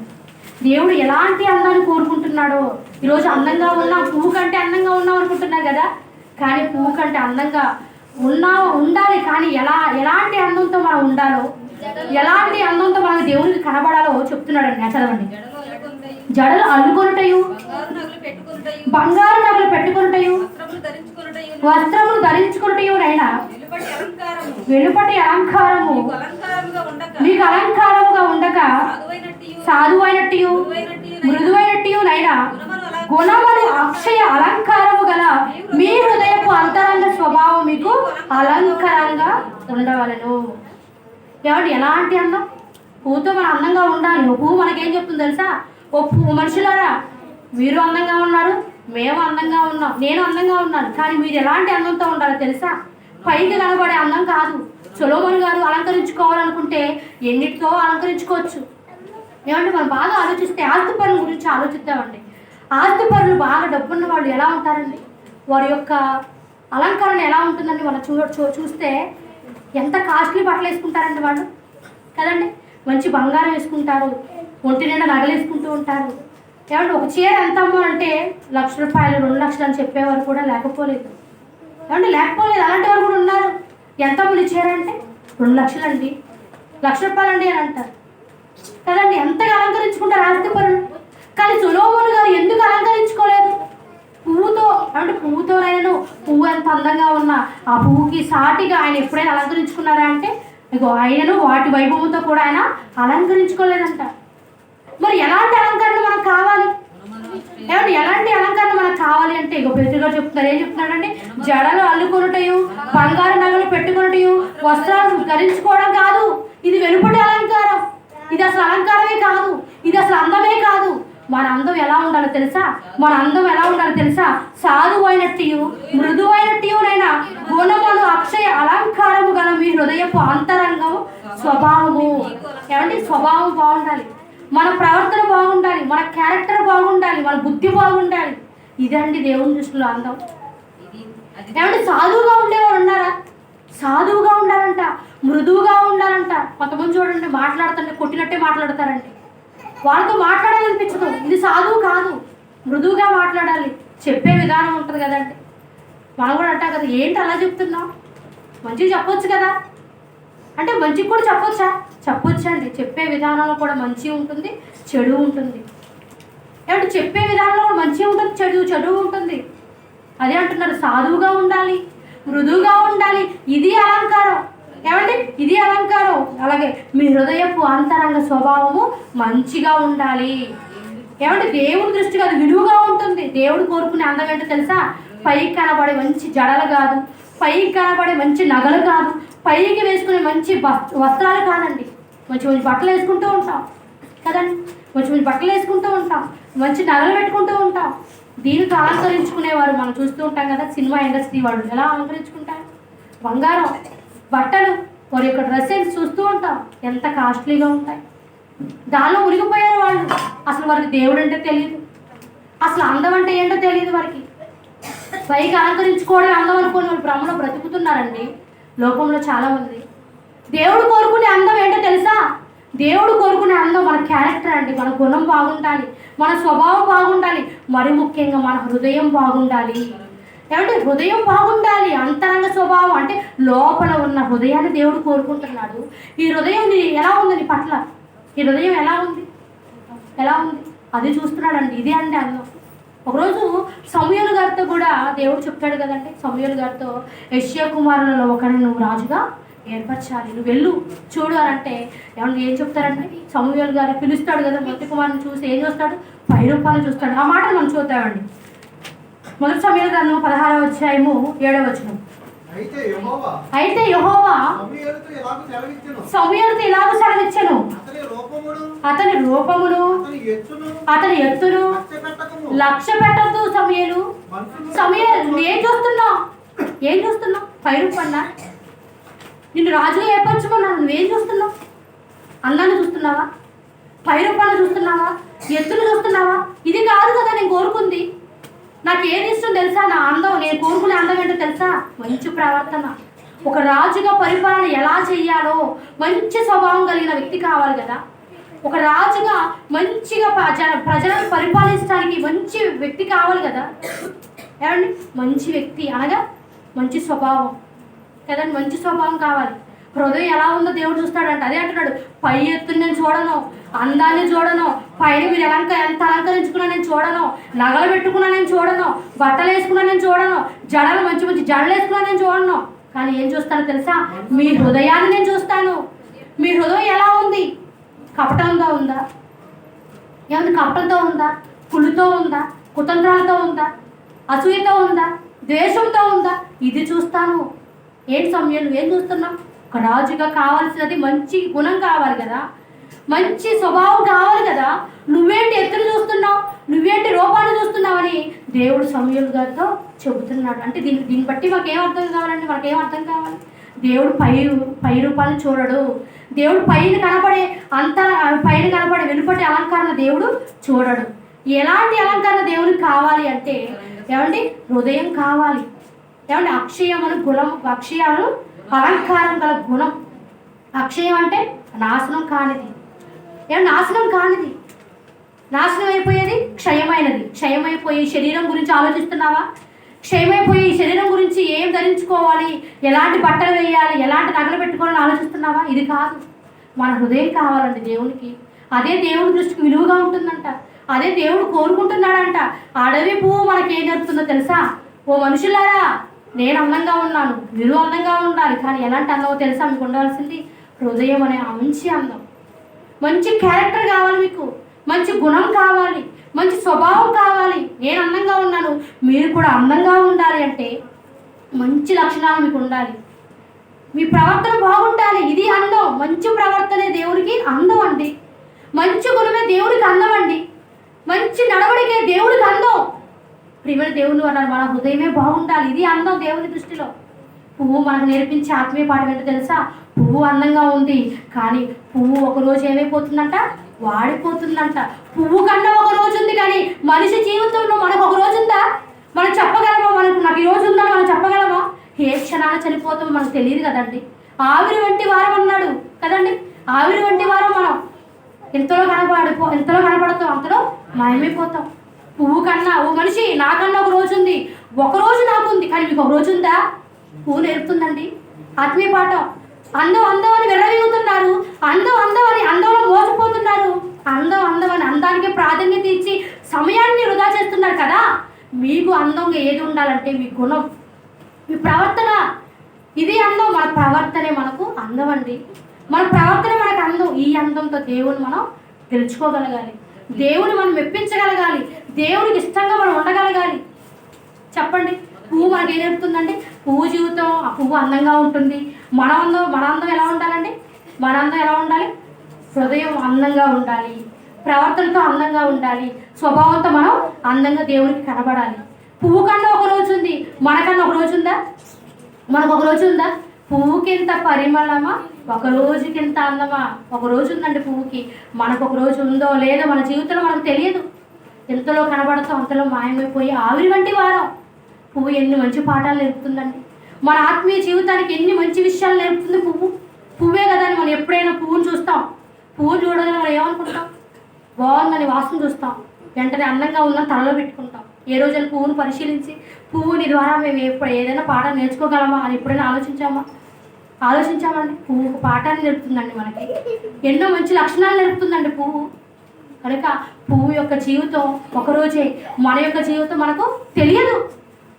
దేవుడు ఎలాంటి అందాన్ని కోరుకుంటున్నాడో. ఈరోజు అందంగా ఉన్నాం, పువ్వు కంటే అందంగా ఉన్నాం అనుకుంటున్నాం కదా, కానీ పువ్వు కంటే అందంగా ఉండాలి. కానీ ఎలాంటి అందంతో మనం ఉండాలో, ఎలాంటి అందంతో మనకు దేవునికి కనబడాలో చెప్తున్నాడండి. చదవండి. జడలు అల్లుకొనుటయు, బంగారు నగలు పెట్టుకొనుటయు, వస్త్రములు ధరించుకొనుటయు నైనా వెలుపటి అలంకారము మీకు అలంకారముగా ఉండక సాధువైనట్టు మృదువైనట్టు నైనా గుణములు అక్షయ అలంకారము గల మీ హృదయపు అంతరంగ స్వభావం మీకు అలంకారంగా ఉండవలను. ఏమంటే ఎలాంటి అందం? పువ్వుతో మనం అందంగా ఉండాలి. ఓ పువ్వు మనకేం చెప్తుంది తెలుసా? ఓ పువ్వు మనుషులారా, మీరు అందంగా ఉన్నారు, మేము అందంగా ఉన్నాం, నేను అందంగా ఉన్నాను, కానీ మీరు ఎలాంటి అందంతో ఉండాలో తెలుసా? పైకి కనబడే అందం కాదు. సొలొమోను గారు అలంకరించుకోవాలనుకుంటే ఎన్నిటితో అలంకరించుకోవచ్చు. ఏమంటే మనం బాగా ఆలోచిస్తే ఆస్తిపరుల గురించి ఆలోచిద్దామండి. ఆస్తిపరులు బాగా డబ్బున్న వాళ్ళు ఎలా ఉంటారండి? వారి యొక్క అలంకరణ ఎలా ఉంటుందండి? మనం చూస్తే ఎంత కాస్ట్లీ బట్టలు వేసుకుంటారండి వాళ్ళు కదండి. మంచి బంగారం వేసుకుంటారు, ఒంటి నిండా నగలు వేసుకుంటూ ఉంటారు. ఏమంటే ఒక చీర ఎంత అమ్మో అంటే ₹1,00,000 2,00,000 అని చెప్పేవారు కూడా లేకపోలేదు. అలాంటి వారు కూడా ఉన్నారు. ఎంత అమ్ములు చీర అంటే ₹2,00,000 అండి, ₹1,00,000 అండి అని అంటారు కదండి. ఎంతగా అలంకరించుకుంటారు ఆస్తిపరులు. కానీ సొలొమోను గారు ఎందుకు అలంకరించుకోలేదు? పువ్వుతోనైనా పువ్వు ఎంత అందంగా ఉన్నా ఆ పువ్వుకి సాటిగా ఆయన ఎప్పుడైనా అలంకరించుకున్నారా అంటే ఇగో ఆయనను వాటి వైభవంతో కూడా ఆయన అలంకరించుకోలేదంట. మరి ఎలాంటి అలంకరణ మనకు కావాలి? ఎలాంటి అలంకరణ మనకు కావాలి అంటే ఇగో పేతురు గారు చెప్తున్నారు. ఏం చెప్తున్నాడంటే, జడలు అల్లుకొనుటయు, బంగారు నగలు పెట్టుకొనుటయు, వస్త్రాలు ధరించుకోవడం కాదు. ఇది వెలుపటి అలంకారం. ఇది అసలు అలంకారమే కాదు, ఇది అసలు అందమే కాదు. మన అందం ఎలా ఉండాలో తెలుసా? సాధువైనట్టు మృదువైనట్టునైనా గుణములు అక్షయ అలంకారము గల మీ హృదయపు అంతరంగము స్వభావము. ఏమంటే స్వభావం బాగుండాలి, మన ప్రవర్తన బాగుండాలి, మన క్యారెక్టర్ బాగుండాలి, మన బుద్ధి బాగుండాలి. ఇదండి దేవుని దృష్టిలో అందం. ఏమంటే సాధువుగా ఉండేవారు ఉన్నారా? సాధువుగా ఉండాలంట, మృదువుగా ఉండాలంట. కొంతమంది చూడండి మాట్లాడుతుంటే కొట్టినట్టే మాట్లాడతారండి. వాళ్ళతో మాట్లాడాలనిపించదు. ఇది సాధువు కాదు, మృదువుగా మాట్లాడాలి. చెప్పే విధానం ఉంటుంది కదండి. మనం కూడా అంటాం కదా, ఏంటి అలా చెప్తున్నాం, మంచిగా చెప్పొచ్చు కదా అంటే మంచిగా కూడా చెప్పొచ్చండి. చెప్పే విధానంలో కూడా మంచి ఉంటుంది, చెడు ఉంటుంది. ఏమంటే చెప్పే విధానంలో కూడా మంచి ఉంటుంది, చెడు ఉంటుంది. అదే అంటున్నారు, సాధువుగా ఉండాలి, మృదువుగా ఉండాలి. ఇది అలంకారం. ఏమంటే ఇది అలంకారం. అలాగే మీ హృదయపు అంతరంగ స్వభావము మంచిగా ఉండాలి. ఏమంటే దేవుడి దృష్టిగా అది విలువగా ఉంటుంది. దేవుడు కోరుకునే అందం ఏంటో తెలుసా? పైకి కనబడే మంచి జడలు కాదు, పైకి కనబడే మంచి నగలు కాదు, పైకి వేసుకునే మంచి వస్త్రాలు కాదండి. మంచి బట్టలు వేసుకుంటూ ఉంటాం కదండి, మంచి బట్టలు వేసుకుంటూ ఉంటాం, మంచి నగలు పెట్టుకుంటూ ఉంటాం. దీనితో అలంకరించుకునేవారు మనం చూస్తూ ఉంటాం కదా. సినిమా ఇండస్ట్రీ వాళ్ళు ఎలా అలంకరించుకుంటారు? బంగారం, బట్టలు, వారి యొక్క డ్రెస్సెస్ చూస్తూ ఉంటాం, ఎంత కాస్ట్లీగా ఉంటాయి. దానిలో ఉరిగిపోయారు వాళ్ళు. అసలు వారికి దేవుడు అంటే తెలియదు, అసలు అందం అంటే ఏంటో తెలియదు వారికి. పైకి అలంకరించుకోవడం అందం అనుకోని వాళ్ళు భ్రమలో బ్రతుకుతున్నారండి లోకంలో చాలామంది. దేవుడు కోరుకునే అందం ఏంటో తెలుసా? దేవుడు కోరుకునే అందం మన క్యారెక్టర్ అండి. మన గుణం బాగుండాలి, మన స్వభావం బాగుండాలి, మరి ముఖ్యంగా మన హృదయం బాగుండాలి. ఏమంటే హృదయం బాగుండాలి. అంతరంగ స్వభావం అంటే లోపల ఉన్న హృదయాన్ని దేవుడు కోరుకుంటున్నాడు. ఈ హృదయం ఎలా ఉంది నీ పట్ల? ఈ హృదయం ఎలా ఉంది అది చూస్తున్నాడండి. ఇదే అండి అందం. ఒకరోజు సమూయేలు గారితో కూడా దేవుడు చెప్పాడు కదండి. సమూయేలు గారితో యెష్షయా కుమారులలో ఒకరిని నువ్వు రాజుగా ఏర్పరచాలి, నువ్వు వెళ్ళు చూడు అని అంటే ఏం చెప్తారంటే, సమూయేలు గారు పిలుస్తాడు కదా మొదటి కుమారుని చూసి ఏం చూస్తాడు? పై రూపాన్ని చూస్తాడు. ఆ మాట మనం చూద్దామండి. మొదటి సమూయేలు గ్రంథం 16వ అధ్యాయము 7వ వచనం. అయితే యెహోవా సమూయేలుతో ఇలాగ సెలవిచ్చెను, అతని రూపమును అతని ఎత్తును లక్ష్య పెట్టద్దు. సమూయేలు ఏం చూస్తున్నావు? ఏం చూస్తున్నావు? పైరూపన్నా? నిన్ను రాజుగా ఏర్పరచుకున్నాను, నువ్వేం చూస్తున్నావు? అందాన్ని చూస్తున్నావా? పైరూపాన్ని చూస్తున్నావా? ఎత్తును చూస్తున్నావా? ఇది కాదు కదా నేను కోరుకుంది. నాకు ఏది ఇష్టం తెలుసా? నా అందం, నేను కోరుకునే అందం ఏంటో తెలుసా? మంచి ప్రవర్తన. ఒక రాజుగా పరిపాలన ఎలా చెయ్యాలో మంచి స్వభావం కలిగిన వ్యక్తి కావాలి కదా. ఒక రాజుగా మంచిగా ప్రజలను పరిపాలించడానికి మంచి వ్యక్తి కావాలి కదా. ఏమండి? మంచి వ్యక్తి అనగా మంచి స్వభావం కదండి. మంచి స్వభావం కావాలి. హృదయం ఎలా ఉందో దేవుడు చూస్తాడంట. అదే అంటున్నాడు, పై ఎత్తుని నేను చూడను, అందాన్ని చూడను, పైన మీరు ఎంత అలంకరించుకున్నా నేను చూడను, నగలు పెట్టుకున్నా నేను చూడను, బట్టలు వేసుకున్నా నేను చూడను, జడలు మంచి మంచి జడలు వేసుకున్నా నేను చూడను. కానీ ఏం చూస్తానో తెలుసా? మీ హృదయాన్ని నేను చూస్తాను. మీ హృదయం ఎలా ఉంది? కపటంగా ఉందా? ఏమంటే కపటంతో ఉందా? కుళ్ళుతో ఉందా? కుతంత్రాలతో ఉందా? అసూయతో ఉందా? ద్వేషంతో ఉందా? ఇది చూస్తాను. ఏంటి సమయం నువ్వేం చూస్తున్నావు? ఒక రాజుగా కావాల్సినది మంచి గుణం కావాలి కదా, మంచి స్వభావం కావాలి కదా. నువ్వేంటి ఎత్తును చూస్తున్నావు, నువ్వేంటి రూపాన్ని చూస్తున్నావని దేవుడు సమూయేలు గారితో చెబుతున్నాడు. అంటే దీన్ని బట్టి మాకేం అర్థం కావాలండి? మనకేం అర్థం కావాలి? దేవుడు పై రూపాన్ని చూడడు. దేవుడు పైన కనపడే పైన కనపడే వెలుపటి అలంకరణ దేవుడు చూడడు. ఎలాంటి అలంకరణ దేవుడికి కావాలి అంటే ఏమండి? హృదయం కావాలి. ఏమంటే అక్షయమను గుణం, అక్షయాలు అలంకారం గల గుణం. అక్షయం అంటే నాశనం కానిది. ఏమంటే నాశనం కానిది, నాశనం అయిపోయేది క్షయమైనది. క్షయమైపోయి శరీరం గురించి ఆలోచిస్తున్నావా? క్షయమైపోయి ఈ శరీరం గురించి ఏం ధరించుకోవాలి, ఎలాంటి బట్టలు వేయాలి, ఎలాంటి నగలు పెట్టుకోవాలని ఆలోచిస్తున్నావా? ఇది కాదు. మన హృదయం కావాలండి దేవునికి. అదే దేవుడి దృష్టికి విలువగా ఉంటుందంట. అదే దేవుడు కోరుకుంటున్నాడంట. అడవి పువ్వు మనకేం నేర్పుతుందో తెలుసా? ఓ మనుషులారా, నేను అందంగా ఉన్నాను, మీరు అందంగా ఉండాలి. కానీ ఎలాంటి అందమో తెలుసా? మీకు ఉండవలసింది హృదయం అనే మంచి అందం. మంచి క్యారెక్టర్ కావాలి మీకు, మంచి గుణం కావాలి, మంచి స్వభావం కావాలి. నేను అందంగా ఉన్నాను, మీరు కూడా అందంగా ఉండాలి అంటే మంచి లక్షణాలు మీకు ఉండాలి. మీ ప్రవర్తన బాగుండాలి. ఇది అందం. మంచి ప్రవర్తనే దేవుడికి అందం అండి. మంచి గుణమే దేవుడికి అందం అండి. మంచి నడవడికే దేవుడికి అందం. ప్రియమైన దేవుని అన్నారు, మన హృదయమే బాగుండాలి. ఇది అందం దేవుని దృష్టిలో. పువ్వు మనకు నేర్పించే ఆత్మీయ పాఠం ఏంటో తెలుసా? పువ్వు అందంగా ఉంది, కానీ పువ్వు ఒకరోజు ఏమైపోతుందంట? వాడిపోతుందంట. పువ్వు కన్నా ఒక రోజు ఉంది, కానీ మనిషి జీవితంలో మనకు ఒక రోజు ఉందా? మనం చెప్పగలమా? నాకు ఈ రోజు ఉందని మనం చెప్పగలమా? ఏ క్షణాలు చనిపోతామో మనకు తెలియదు కదండి. ఆవిరి వంటి వారం అన్నాడు కదండి. ఆవిరి వంటి వారం మనం. ఎంతలో కనపడతాం, అంతలో మాయమైపోతాం. పువ్వు కన్నా ఓ మనిషి, నాకన్నా ఒక రోజు ఉంది, ఒక రోజు నాకుంది, కానీ మీకు ఒక రోజు ఉందా? పువ్వు నేర్పుతుందండి ఆత్మీయ పాఠం. అందం అని విర్రవీగుతున్నారు, అందం అని అందంలో మోసపోతున్నారు, అందం అని అందానికి ప్రాధాన్యత ఇచ్చి సమయాన్ని వృధా చేస్తున్నారు కదా. మీకు అందంగా ఏది ఉండాలంటే మీ గుణం, మీ ప్రవర్తన. ఇది అందం. మన ప్రవర్తనే మనకు అందం అండి. మన ప్రవర్తన మనకు అందం. ఈ అందంతో దేవుని మనం తెలుసుకోగలగాలి, దేవుని మనం మెప్పించగలగాలి, దేవునికి ఇష్టంగా మనం ఉండగలగాలి. చెప్పండి, పువ్వు మనకి ఏం నేర్పుతుందండి? పువ్వు జీవితం, ఆ పువ్వు అందంగా ఉంటుంది. మన అందం ఎలా ఉండాలండి? మన అందం ఎలా ఉండాలి? హృదయం అందంగా ఉండాలి, ప్రవర్తనతో అందంగా ఉండాలి, స్వభావంతో మనం అందంగా దేవునికి కనబడాలి. పువ్వు కన్నా ఒక రోజు ఉంది, మనకన్నా ఒక రోజు ఉందా? మనకు ఒక రోజు ఉందా? పువ్వుకింత పరిమళమా, ఒక రోజుకింత అందమా? ఒక రోజు ఉందండి పువ్వుకి. మనకు ఒక రోజు ఉందో లేదో మన జీవితంలో మనకు తెలియదు. ఎంతలో కనబడతాం, అంతలో మాయమైపోయి ఆవిరి వంటి వారం. పువ్వు ఎన్ని మంచి పాఠాలు నేర్పుతుందండి. మన ఆత్మీయ జీవితానికి ఎన్ని మంచి విషయాలు నేర్పుతుంది పువ్వు. పువ్వే కదా అని మనం ఎప్పుడైనా పువ్వును చూస్తాం. పువ్వు చూడగానే మనం ఏమనుకుంటాం? బాగుందని వాసన చూస్తాం, వెంటనే అందంగా ఉందని తలలో పెట్టుకుంటాం. ఏ రోజైనా పువ్వును పరిశీలించి పువ్వుని ద్వారా మేము ఏదైనా పాఠం నేర్చుకోగలమా అని ఎప్పుడైనా ఆలోచించామండి? పువ్వు ఒక పాఠాన్ని నేర్పుతుందండి మనకి. ఎన్నో మంచి లక్షణాలు నేర్పుతుందండి పువ్వు. కనుక పువ్వు యొక్క జీవితం ఒకరోజే, మన యొక్క జీవితం మనకు తెలియదు.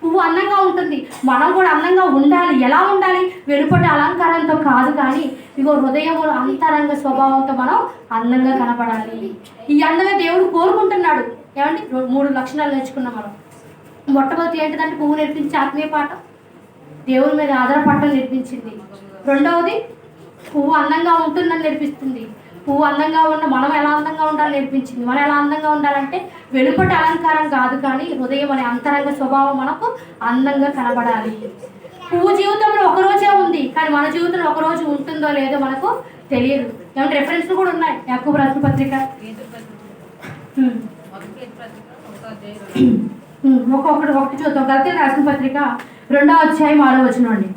పువ్వు అందంగా ఉంటుంది, మనం కూడా అందంగా ఉండాలి. ఎలా ఉండాలి? వెలుపటి అలంకారంతో కాదు, కానీ ఇగో హృదయములో అంతరంగ స్వభావంతో మనం అందంగా కనపడాలి. ఈ అందమే దేవుడు కోరుకుంటున్నాడు. ఏమండి? 3 లక్షణాలు నేర్చుకున్నాం మనం. మొట్టమొదటి ఏంటిదంటే పువ్వు నేర్పించే ఆత్మీయ పాఠం దేవుని మీద ఆధారపడటం నేర్పించింది. రెండవది పువ్వు అందంగా ఉంటుందని నేర్పిస్తుంది. పువ్వు అందంగా ఉన్న మనం ఎలా అందంగా ఉండాలని నేర్పించింది. మనం ఎలా అందంగా ఉండాలంటే వెలుపటి అలంకారం కాదు, కానీ హృదయం అనే అంతరంగ స్వభావం మనకు అందంగా కనబడాలి. పువ్వు జీవితంలో ఒకరోజే ఉంది, కానీ మన జీవితంలో ఒకరోజు ఉంటుందో లేదో మనకు తెలియదు. ఏమంటే రెఫరెన్స్ కూడా ఉన్నాయి. యాకోబు రాసిన పత్రిక ఒకటి చూద్దాం. గలతీయులకు రాసిన పత్రిక 2వ అధ్యాయం 6వ వచనం అండి.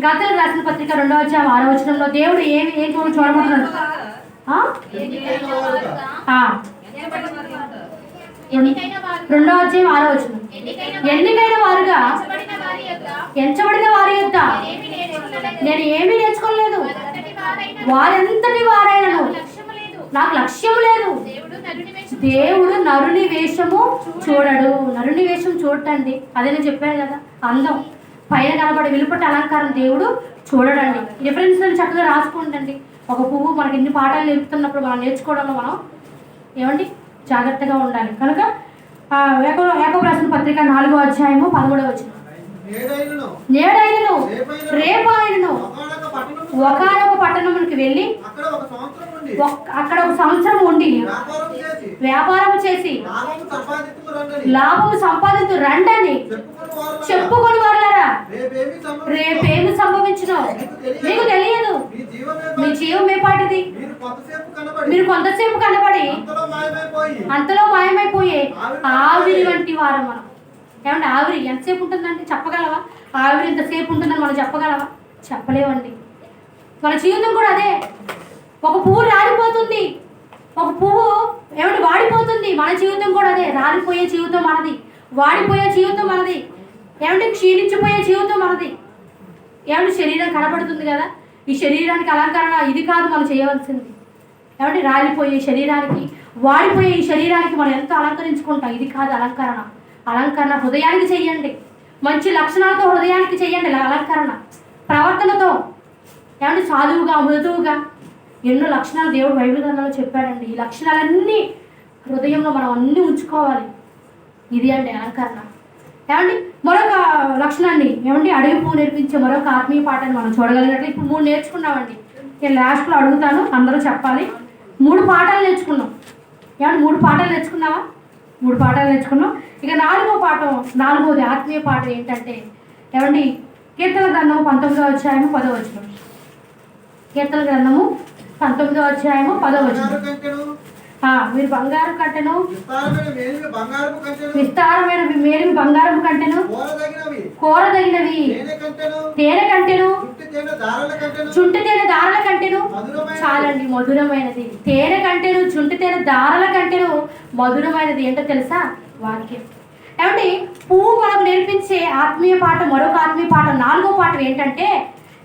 గలతీయులకు రాసిన పత్రిక 2వ అధ్యాయం 6వ వచనంలో దేవుడు ఏం చూడమంటున్నాడు? 2వ అధ్యాయం 6వ వచనం, ఎన్నికైన వారుగా ఎంచబడిన వారి యొద్ద నేను ఏమీ నేర్చుకోలేదు, వారెంతటి వారైనను నాకు లక్ష్యం లేదు. దేవుడు నరుని వేషము చూడడు. నరుని వేషం చూడటండి, అదే నేను చెప్పాను కదా, అందం పైన కనబడే వెలుపటి అలంకారం దేవుడు చూడడండి. రిఫరెన్స్ చక్కగా రాసుకోండి. ఒక పువ్వు మనకి ఎన్ని పాఠాలు నేర్పుతున్నప్పుడు మనం నేర్చుకోవడంలో మనం ఏమండి జాగ్రత్తగా ఉండాలి. కనుక యాకోబు రాసిన పత్రిక 4వ అధ్యాయము 13వ వచనం, నేడైనను రేపాయనను ఒకానొక పట్టణమునికి వెళ్ళి అక్కడ ఒక సంవత్సరం ఉండి వ్యాపారం చేసి లాభము సంపాదించు రండని చెప్పుకొని వాళ్ళరా రేపేమి సంభవించునో మీకు తెలియదు. మీ జీవం ఏ పాటిది? మీరు కొంతసేపు కనబడి అంతలో మాయమైపోయే ఆవిరి వంటి వారు మనం. ఏమంటే ఆవిరి ఎంతసేపు ఉంటుందండి? చెప్పగలవా? ఆవిరి ఇంతసేపు ఉంటుందని మనం చెప్పగలవా? చెప్పలేవండి. మన జీవితం కూడా అదే. ఒక పువ్వు రాలిపోతుంది, ఒక పువ్వు ఏమంటే వాడిపోతుంది. మన జీవితం కూడా అదే. రాలిపోయే జీవితం మనది, వాడిపోయే జీవితం మనది, ఏమంటే క్షీణించిపోయే జీవితం మనది. ఏమంటే శరీరం కనబడుతుంది కదా, ఈ శరీరానికి అలంకరణ ఇది కాదు మనం చేయవలసింది. ఏమంటే రాలిపోయే శరీరానికి, వాడిపోయే ఈ శరీరానికి మనం ఎంతో అలంకరించుకుంటాం. ఇది కాదు అలంకరణ. అలంకరణ హృదయానికి చెయ్యండి. మంచి లక్షణాలతో హృదయానికి చెయ్యండి అలంకరణ. ప్రవర్తనతో ఏమంటే సాధువుగా, మృదువుగా ఎన్నో లక్షణాలు దేవుడు బైబిల్ గ్రంథంలో చెప్పాడండి. ఈ లక్షణాలన్నీ హృదయంలో మనం అన్నీ ఉంచుకోవాలి. ఇది అండి అలంకరణ. ఏమండి మరొక లక్షణాన్ని ఏమండి అడవి పువ్వు నేర్పించే మరొక ఆత్మీయ పాఠాన్ని మనం చూడగలిగినట్లు ఇప్పుడు 3 నేర్చుకున్నామండి. నేను లాస్ట్లో అడుగుతాను, అందరూ చెప్పాలి. 3 పాఠాలు నేర్చుకున్నాం. ఏమంటే 3 పాఠాలు నేర్చుకున్నావా? 3 పాఠాలు నేర్చుకున్నాం. ఇక 4వది ఆత్మీయ పాఠం ఏంటంటే ఏమండి కీర్తన గ్రంథము 19వ అధ్యాయము 10వ వచనం. కీర్తన గ్రంథము 19వ అధ్యాయము 10వ వచనం, మీరు బంగారు కంటెను విస్తారమైన మేలు బంగారం కంటెను కోరదగినవి తేనె కంటెను చుంటి తేనె దారల కంటెను. చాలండి, మధురమైనది. తేనె కంటెను చుంటి తేనె దారల కంటెను మధురమైనది. ఏంటో తెలుసా? వాక్యం. ఏమంటే పువ్వు మనకు నేర్పించే ఆత్మీయ పాఠం, మరొక ఆత్మీయ పాఠం 4వ పాఠం ఏంటంటే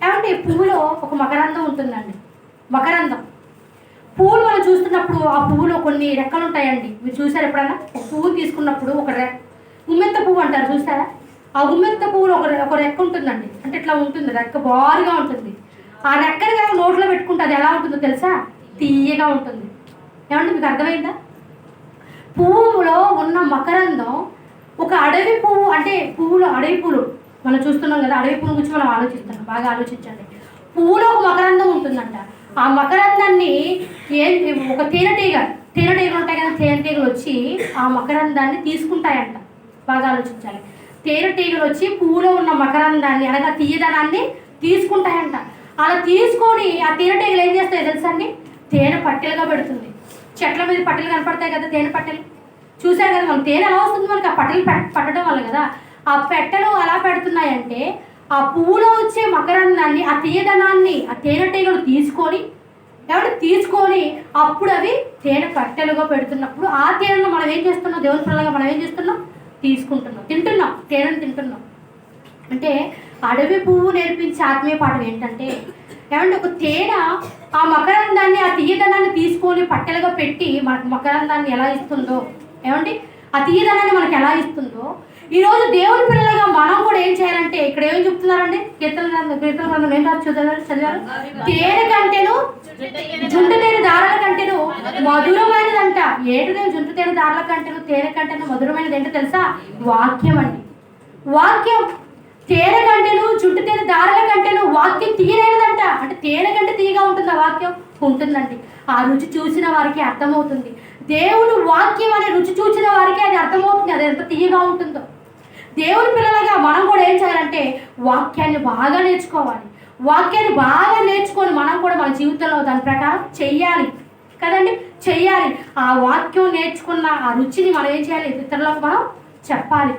ఏమంటే పువ్వులో ఒక మకరందం ఉంటుందండి. మకరందం పువ్వులు మనం చూస్తున్నప్పుడు ఆ పువ్వులో కొన్ని రెక్కలు ఉంటాయండి. మీరు చూసారు ఎప్పుడన్నా? ఒక పువ్వు తీసుకున్నప్పుడు ఒక ఉమ్మెత్త పువ్వు అంటారు, చూసారా? ఆ ఉమ్మెత్త పువ్వులో ఒక రెక్క ఉంటుందండి. అంటే ఇట్లా ఉంటుంది, రెక్క బారుగా ఉంటుంది. ఆ రెక్కని కనుక నోట్లో పెట్టుకుంటే అది ఎలా ఉంటుందో తెలుసా? తీయగా ఉంటుంది. ఏమంటే మీకు అర్థమైందా? పువ్వులో ఉన్న మకరందం ఒక అడవి పువ్వు, అంటే పువ్వులు అడవి పూలు మనం చూస్తున్నాం కదా, అడవి పువ్వు గురించి మనం ఆలోచిస్తున్నాం. బాగా ఆలోచించండి. పువ్వులో ఒక మకరందం ఉంటుందంట. ఆ మకరందాన్ని ఒక తేనెటీగలు ఉంటాయి కదా, తేనెటీగలు వచ్చి ఆ మకరందాన్ని తీసుకుంటాయంట. బాగా ఆలోచించాలి. తేనెటీగలు వచ్చి పువ్వులో ఉన్న మకరందాన్ని అనగా తీయదనాన్ని తీసుకుంటాయంట. అలా తీసుకొని ఆ తేనెటీగలు ఏం చేస్తాయో తెలుసా అండి? తేనె పట్టెలుగా పెడుతుంది. చెట్ల మీద పట్టెలు కనపడతాయి కదా, తేనె పట్టెలు చూసారు కదా. మనం తేనె ఎలా వస్తుంది? మనకి ఆ పట్టెలు పట్టడం వల్ల కదా. ఆ పెట్టెలు ఎలా పెడుతున్నాయంటే ఆ పువ్వులో వచ్చే మకరందాన్ని, ఆ తీయదనాన్ని ఆ తేనెటీగలు తీసుకొని అప్పుడు అవి తేనె పట్టెలుగా పెడుతున్నప్పుడు ఆ తేనెను మనం ఏం చేస్తున్నాం? దేవుని పిల్లలుగా మనం ఏం చేస్తున్నాం? తీసుకుంటున్నాం, తింటున్నాం, తేనెను తింటున్నాం. అంటే అడవి పువ్వు నేర్పించే ఆత్మీయ పాఠం ఏంటంటే ఏమంటే ఒక తేనె ఆ మకరందాన్ని, ఆ తీయదనాన్ని తీసుకొని పట్టెలుగా పెట్టి మనకు మకరందాన్ని ఎలా ఇస్తుందో, ఏమంటే ఆ తీయదనాన్ని మనకు ఎలా ఇస్తుందో, ఈరోజు దేవుని పిల్లలుగా మనం కూడా ఏం చేయాలంటే ఇక్కడ ఏం చెప్తున్నారండి? కీర్తన గ్రంథం ఏం చదివారు? తేనె కంటేను జుంటు తేనె దారాల కంటేను మధురమైనదంట. ఏంటిదే జుంటు తేనె దారాల కంటేను తేనె కంటేను మధురమైనది ఏంటో తెలుసా? వాక్యం అండి. వాక్యం. తేనె కంటేను ధారల కంటేను వాక్యం తీయలేదంట. అంటే తేనె కంటే తీయగా ఉంటుంది ఆ వాక్యం, ఉంటుందండి. ఆ రుచి చూసిన వారికి అర్థమవుతుంది. దేవుని వాక్యం అనే రుచి చూసిన వారికి అది అర్థమవుతుంది, అది ఎంత తీయగా ఉంటుందో. దేవుని పిల్లలుగా మనం కూడా ఏం చేయాలంటే వాక్యాన్ని బాగా నేర్చుకోవాలి. వాక్యాన్ని బాగా నేర్చుకొని మనం కూడా మన జీవితంలో దాని ప్రకారం చెయ్యాలి కదండి, చెయ్యాలి. ఆ వాక్యం నేర్చుకున్న ఆ రుచిని మనం ఏం చేయాలి, ఇతరులకు మనం చెప్పాలి,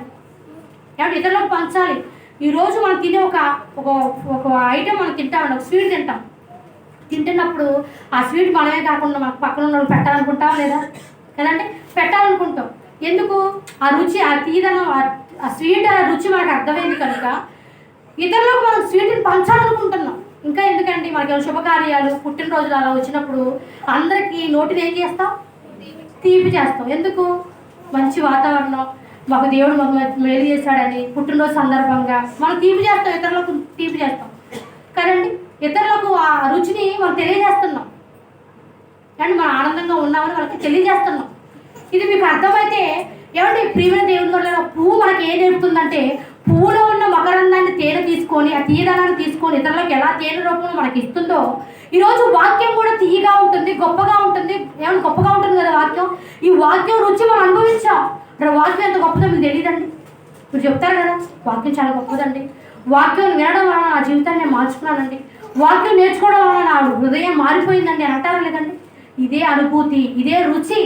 ఏమంటే ఇతరులకు పంచాలి. ఈరోజు మనం తినే ఒక ఐటెం మనం తింటామండి, ఒక స్వీట్ తింటాం. తింటున్నప్పుడు ఆ స్వీట్ మనమే కాకుండా మనకు పక్కన ఉన్న పెట్టాలనుకుంటాం లేదా కదండి, పెట్టాలనుకుంటాం. ఎందుకు? ఆ రుచి, ఆ తీదనం, ఆ స్వీట్ ఆ రుచి మనకు అర్థమైంది కనుక ఇతరులకు మనం స్వీట్ని పంచాలనుకుంటున్నాం. ఇంకా ఎందుకండి, మనకి శుభకార్యాలు, పుట్టినరోజులు అలా వచ్చినప్పుడు అందరికీ నోటిని ఏం చేస్తాం, తీపి చేస్తాం. ఎందుకు? మంచి వాతావరణం, మాకు దేవుడు మాకు మేలు చేశాడని పుట్టినరోజు సందర్భంగా మనం తీపి చేస్తాం, ఇతరులకు తీపి చేస్తాం కదండి. ఇతరులకు ఆ రుచిని మనం తెలియజేస్తున్నాం, కానీ మనం ఆనందంగా ఉన్నామని వాళ్ళకి తెలియజేస్తున్నాం. ఇది మీకు అర్థమైతే ఏమంటే ప్రియమైన దేవుని వల్ల పువ్వు మనకి ఏం నేర్పుతుందంటే, పువ్వులో ఉన్న మకరందాన్ని తేనె తీసుకొని, ఆ తీయదనాన్ని తీసుకొని ఇతరులకు ఎలా తేనె రూపంలో మనకి ఇస్తుందో, ఈరోజు వాక్యం కూడా తీయగా ఉంటుంది, గొప్పగా ఉంటుంది. ఏమైనా గొప్పగా ఉంటుంది కదా వాక్యం. ఈ వాక్యం రుచి మనం అనుభవించాం. వాక్యం ఎంత గొప్పదో మీకు తెలియదండి. మీరు చెప్తారు కదా వాక్యం చాలా గొప్పదండి, వాక్యం వినడం వలన నా జీవితాన్ని నేను మార్చుకున్నానండి, వాక్యం నేర్చుకోవడం వలన నా హృదయం మారిపోయిందండి అని అంటారా లేదండి. ఇదే అనుభూతి, ఇదే రుచి.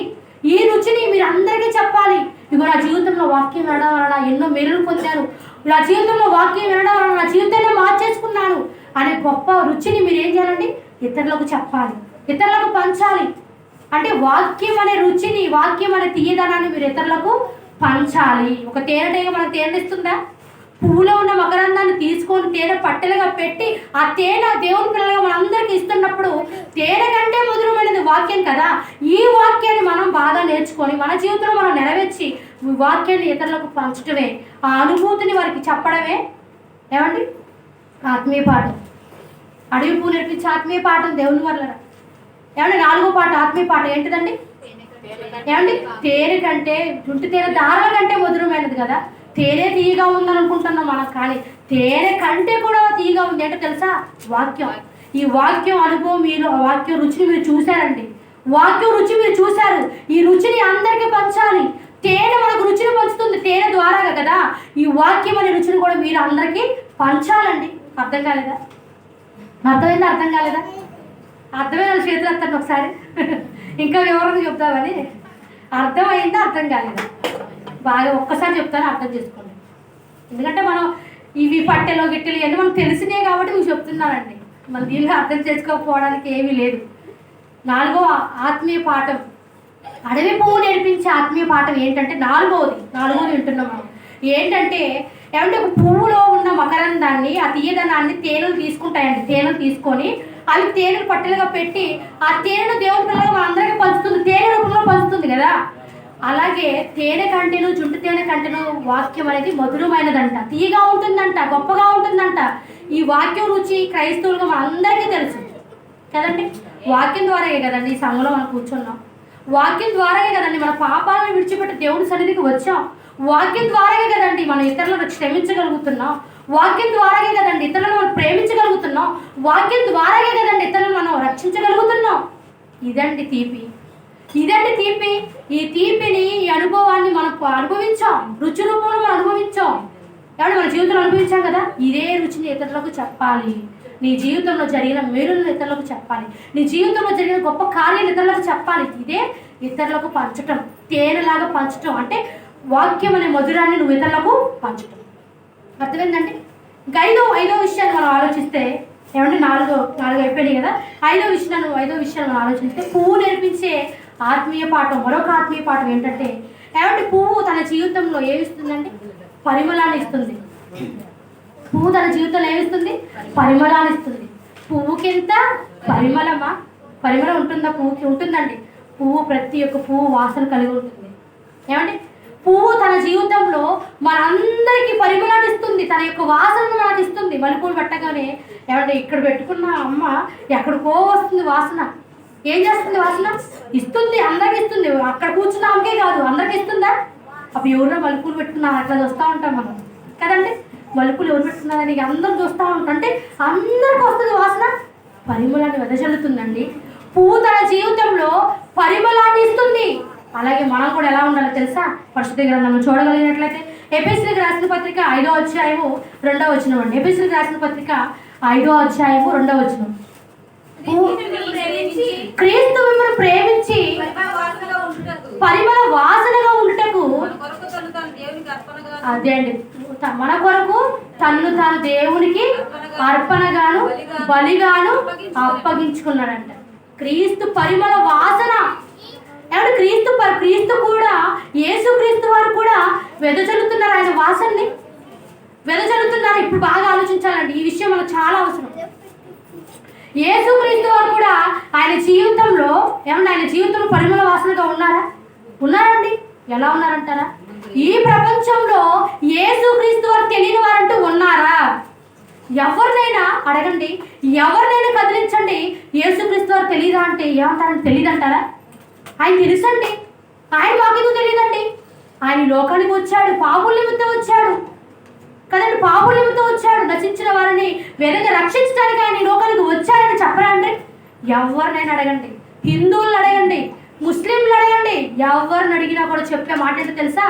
ఈ రుచిని మీరు అందరికీ చెప్పాలి. ఇగో నా జీవితంలో వాక్యం వినడం వలన ఎన్నో మేలులు పొందాను, నా జీవితంలో వాక్యం వినడం వలన నా జీవితాన్ని మార్చేసుకున్నాను అనే గొప్ప రుచిని మీరు ఏం చేయాలండి, ఇతరులకు చెప్పాలి, ఇతరులకు పంచాలి. అంటే వాక్యం అనే రుచిని, వాక్యం అనే తీయదనాన్ని మీరు ఇతరులకు పంచాలి. ఒక తేనెటీగ మనకు తేనెనిస్తుందా? పువ్వులో ఉన్న మకరందాన్ని తీసుకొని తేనె పట్టెలుగా పెట్టి ఆ తేనె దేవుని పిల్లలుగా మనందరికీ ఇస్తున్నప్పుడు తేనె కంటే మధురమైనది వాక్యం కదా. ఈ వాక్యాన్ని మనం బాగా నేర్చుకొని మన జీవితంలో మనం నెరవేర్చి వాక్యాన్ని ఇతరులకు పంచడమే, ఆ అనుభూతిని వారికి చెప్పడమే ఏమండి ఆత్మీయ పాఠం. అడవి పువ్వు నేర్పించే ఆత్మీయ పాఠం దేవుని వల్ల. ఏమండి 4వ పాట ఆత్మీయ పాఠం ఏంటిదండి? ఏమండి తేనె కంటే, జుంటు తేనె దారాల కంటే మధురమైనది కదా. తేనె తీయగా ఉందని అనుకుంటున్నాం మనం, కానీ తేనె కంటే కూడా తీయగా ఉంది అంటే తెలుసా వాక్యం. ఈ వాక్యం అనుభవం మీరు, వాక్యం రుచిని మీరు చూశారండి, వాక్యం రుచి మీరు చూశారు. ఈ రుచిని అందరికీ పంచాలి. తేనె మనకు రుచిని పంచుతుంది, తేనె ద్వారాగా కదా. ఈ వాక్యం అనే రుచిని కూడా మీరు అందరికీ పంచాలండి. అర్థం కాలేదా? అర్థమైందా? అర్థం కాలేదా? అర్థమైన చేతులు ఎత్తండి ఒకసారి, ఇంకా వివరంగా చెప్తామని. అర్థమైందా? అర్థం కాలేదా? బాగా ఒక్కసారి చెప్తాను, అర్థం చేసుకోండి. ఎందుకంటే మనం ఇవి పట్టెలో గిట్టెలు ఇవన్నీ మనకు తెలిసినాయి కాబట్టి మీకు చెప్తున్నానండి. మన దీనిలో అర్థం చేసుకోకపోవడానికి ఏమీ లేదు. 4వ ఆత్మీయ పాఠం, అడవి పువ్వు నేర్పించే ఆత్మీయ పాఠం ఏంటంటే నాలుగవది వింటున్నాం మనం. ఏంటంటే ఏమంటే ఒక పువ్వులో ఉన్న మకరందాన్ని, ఆ తీయదనాన్ని తేనెలు తీసుకుంటాయండి. తేనెలు తీసుకొని అవి తేనెలు పట్టెలుగా పెట్టి ఆ తేనెను దేవుని పిల్లలు మనందరికీ పంచుతుంది, తేనె రూపంలో పంచుతుంది కదా. అలాగే తేనె కంటేను, జుంటు తేనె కంటేను వాక్యం అనేది మధురమైనదంట, తీయగా ఉంటుందంట, గొప్పగా ఉంటుందంట. ఈ వాక్యం రుచి క్రైస్తవులుగా మనందరికీ తెలుసు కదండి. వాక్యం ద్వారాగే కదండి ఈ సంఘంలో మనం కూర్చున్నాం, వాక్యం ద్వారాగే కదండి మన పాపాలను విడిచిపెట్టి దేవుని సన్నిధికి వచ్చాం, వాక్యం ద్వారాగే కదండి మనం ఇతరులను క్షమించగలుగుతున్నాం, వాక్యం ద్వారాగే కదండి ఇతరులను మనం ప్రేమించగలుగుతున్నాం, వాక్యం ద్వారాగే కదండి ఇతరులను మనం రక్షించగలుగుతున్నాం. ఇదండి తీపి. ఈ తీపిని, ఈ అనుభవాన్ని మనం అనుభవించాం, రుచి రూపంలో మనం అనుభవించాం. కాబట్టి మన జీవితంలో అనుభవించాం కదా. ఇదే రుచిని ఇతరులకు చెప్పాలి. నీ జీవితంలో జరిగిన మేలులను ఇతరులకు చెప్పాలి, నీ జీవితంలో జరిగిన గొప్ప కార్యాలు ఇతరులకు చెప్పాలి. ఇదే ఇతరులకు పంచటం, తేనెలాగా పంచటం అంటే వాక్యం అనే మధురాన్ని నువ్వు ఇతరులకు పంచటం. అర్థమైందండి? ఇంకా ఐదో విషయాన్ని మనం ఆలోచిస్తే ఏమంటే 4 అయిపోయినాయి కదా. ఐదో విషయాన్ని మనం ఆలోచిస్తే పువ్వు నేర్పించే ఆత్మీయ పాఠం, మరొక ఆత్మీయ పాఠం ఏంటంటే ఏమంటే పువ్వు తన జీవితంలో ఏమిస్తుందండి? పరిమళాన్ని ఇస్తుంది. పువ్వు తన జీవితంలో ఏమిస్తుంది? పరిమళాన్ని ఇస్తుంది. పువ్వుకింత పరిమళం ఉంటుందా? పువ్వుకి ఉంటుందండి. ప్రతి ఒక్క పువ్వు వాసన కలిగి ఉంటుంది. ఏమండి పువ్వు తన జీవితంలో మనందరికీ పరిమళాన్ని ఇస్తుంది, తన యొక్క వాసనను మనకి ఇస్తుంది. మల్లెపూలు పెట్టగానే ఏమంటే ఇక్కడ పెట్టుకున్న అమ్మ ఎక్కడికో వస్తుంది వాసన. ఏం చేస్తుంది? వాసన ఇస్తుంది, అందరికి ఇస్తుంది. అక్కడ కూర్చున్న అమ్మకే కాదు అందరికి ఇస్తుందా? అప్పుడు ఎవరో మల్లెపూలు పెట్టుకున్నా అట్లా వస్తూ ఉంటాం మనం కదండి. మలుపులు ఎవరు పెట్టుకున్నారని అందరూ చూస్తూ ఉంటారు. అంటే అందరికి వస్తుంది వాసన, పరిమళాన్ని వెదజల్లుతుందండి. పువ్వు తన జీవితంలో పరిమళాన్ని ఇస్తుంది. అలాగే మనం కూడా ఎలా ఉండాలో తెలుసా? పరిశుద్ధ గ్రంథంలో చూడగలిగినట్లయితే ఎఫెసీయులకు రాసిన పత్రిక 5వ అధ్యాయము 2వ వచనం అండి. ఎఫెసీయులకు రాసిన పత్రిక 5వ అధ్యాయము 2వ వచనం. క్రీస్తు మిమ్మల్ని ప్రేమించి పరిమళ వాసనగా ఉండుటకు, అదే అండి, మన కొరకు తన్ను తాను దేవునికి అర్పణగాను బలిగాను అప్పగించుకున్నాడంట. క్రీస్తు పరిమళ వాసన. ఏమంటే క్రీస్తు కూడా, యేసుక్రీస్తు వారు కూడా వెదజల్లుతున్నారు ఆయన వాసనని, వెదజల్లుతున్నారు. ఇప్పుడు బాగా ఆలోచించాలండి, ఈ విషయం మనకు చాలా అవసరం. యేసుక్రీస్తు వారు కూడా ఆయన జీవితంలో పరిమళ వాసనగా ఉన్నారండి. ఎలా ఉన్నారంటారా? ఈ ప్రపంచంలో యేసుక్రీస్తు వారు తెలియని వారంటూ ఉన్నారా? ఎవరినైనా అడగండి, ఎవరినైనా కదిలించండి, యేసుక్రీస్తు వారు తెలియదా అంటే ఏమంటారని? తెలియదంటారా? ఆయన తెలుసండి. ఆయన మాకెందుకు తెలియదండి? ఆయన లోకానికి వచ్చాడు, పాపుల నిమిత్తం వచ్చాడు కదండి, పాపుల నిమిత్తం వచ్చాడు. నశించిన వారిని వెనక రక్షించడానికి ఆయన లోకానికి వచ్చారని చెప్పరా అండి? ఎవరినైనా అడగండి, హిందువులను అడగండి, ముస్లింలు అడగండి, ఎవరిని అడిగినా కూడా చెప్పే మాట ఏంటో తెలుసా?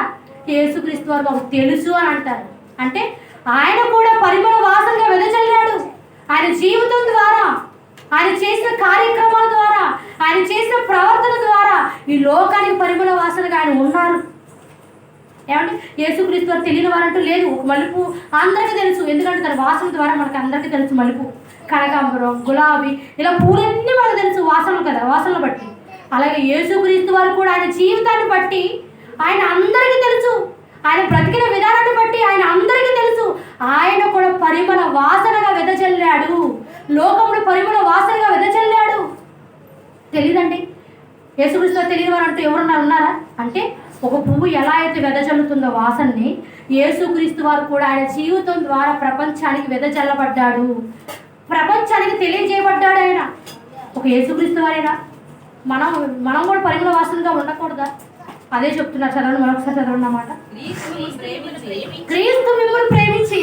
యేసుక్రీస్తు వారు మాకు తెలుసు అని అంటారు. అంటే ఆయన కూడా పరిమళ వాసనగా వెదజల్లాడు. ఆయన జీవితం ద్వారా, ఆయన చేసిన కార్యక్రమాల ద్వారా, ఆయన చేసిన ప్రవర్తన ద్వారా ఈ లోకానికి పరిమళ వాసనగా ఆయన ఉన్నారు. ఏమంటే యేసుక్రీస్తు వారు తెలియని వారంటూ లేదు. ఒక మలుపు అందరికీ తెలుసు, ఎందుకంటే తన వాసన ద్వారా మనకు అందరికీ తెలుసు. మలుపు, కనకాంబరం, గులాబీ, ఇలా పూలన్నీ మనకు తెలుసు, వాసనలు కదా, వాసనలు బట్టి. అలాగే యేసుక్రీస్తు వారు కూడా ఆయన జీవితాన్ని బట్టి ఆయన అందరికీ తెలుసు. ఆయన బ్రతికిన విధానాన్ని బట్టి ఆయన అందరికీ తెలుసు. ఆయన కూడా పరిమళ వాసనగా వెదజల్లాడు, లోకంలో పరిమళ వాసనగా వెదజల్లాడు. తెలియదండి? యేసుక్రీస్తు తెలియని వారు అంటూ ఎవరున్నారు? ఉన్నారా? అంటే ఒక పువ్వు ఎలా అయితే వెదజల్లుతుందో వాసనని, యేసుక్రీస్తు వారు కూడా ఆయన జీవితం ద్వారా ప్రపంచానికి వెదజల్లబడ్డాడు, ప్రపంచానికి తెలియజేయబడ్డాడు. ఆయన ఒక యేసుక్రీస్తు వారైనా మనం కూడా పరిమళ వాసనగా ఉండకూడదా? అదే చెప్తున్నా, చదవండి, మరొకసారి చదవండి అన్నమాట. క్రీస్తు మిమ్మల్ని ప్రేమించి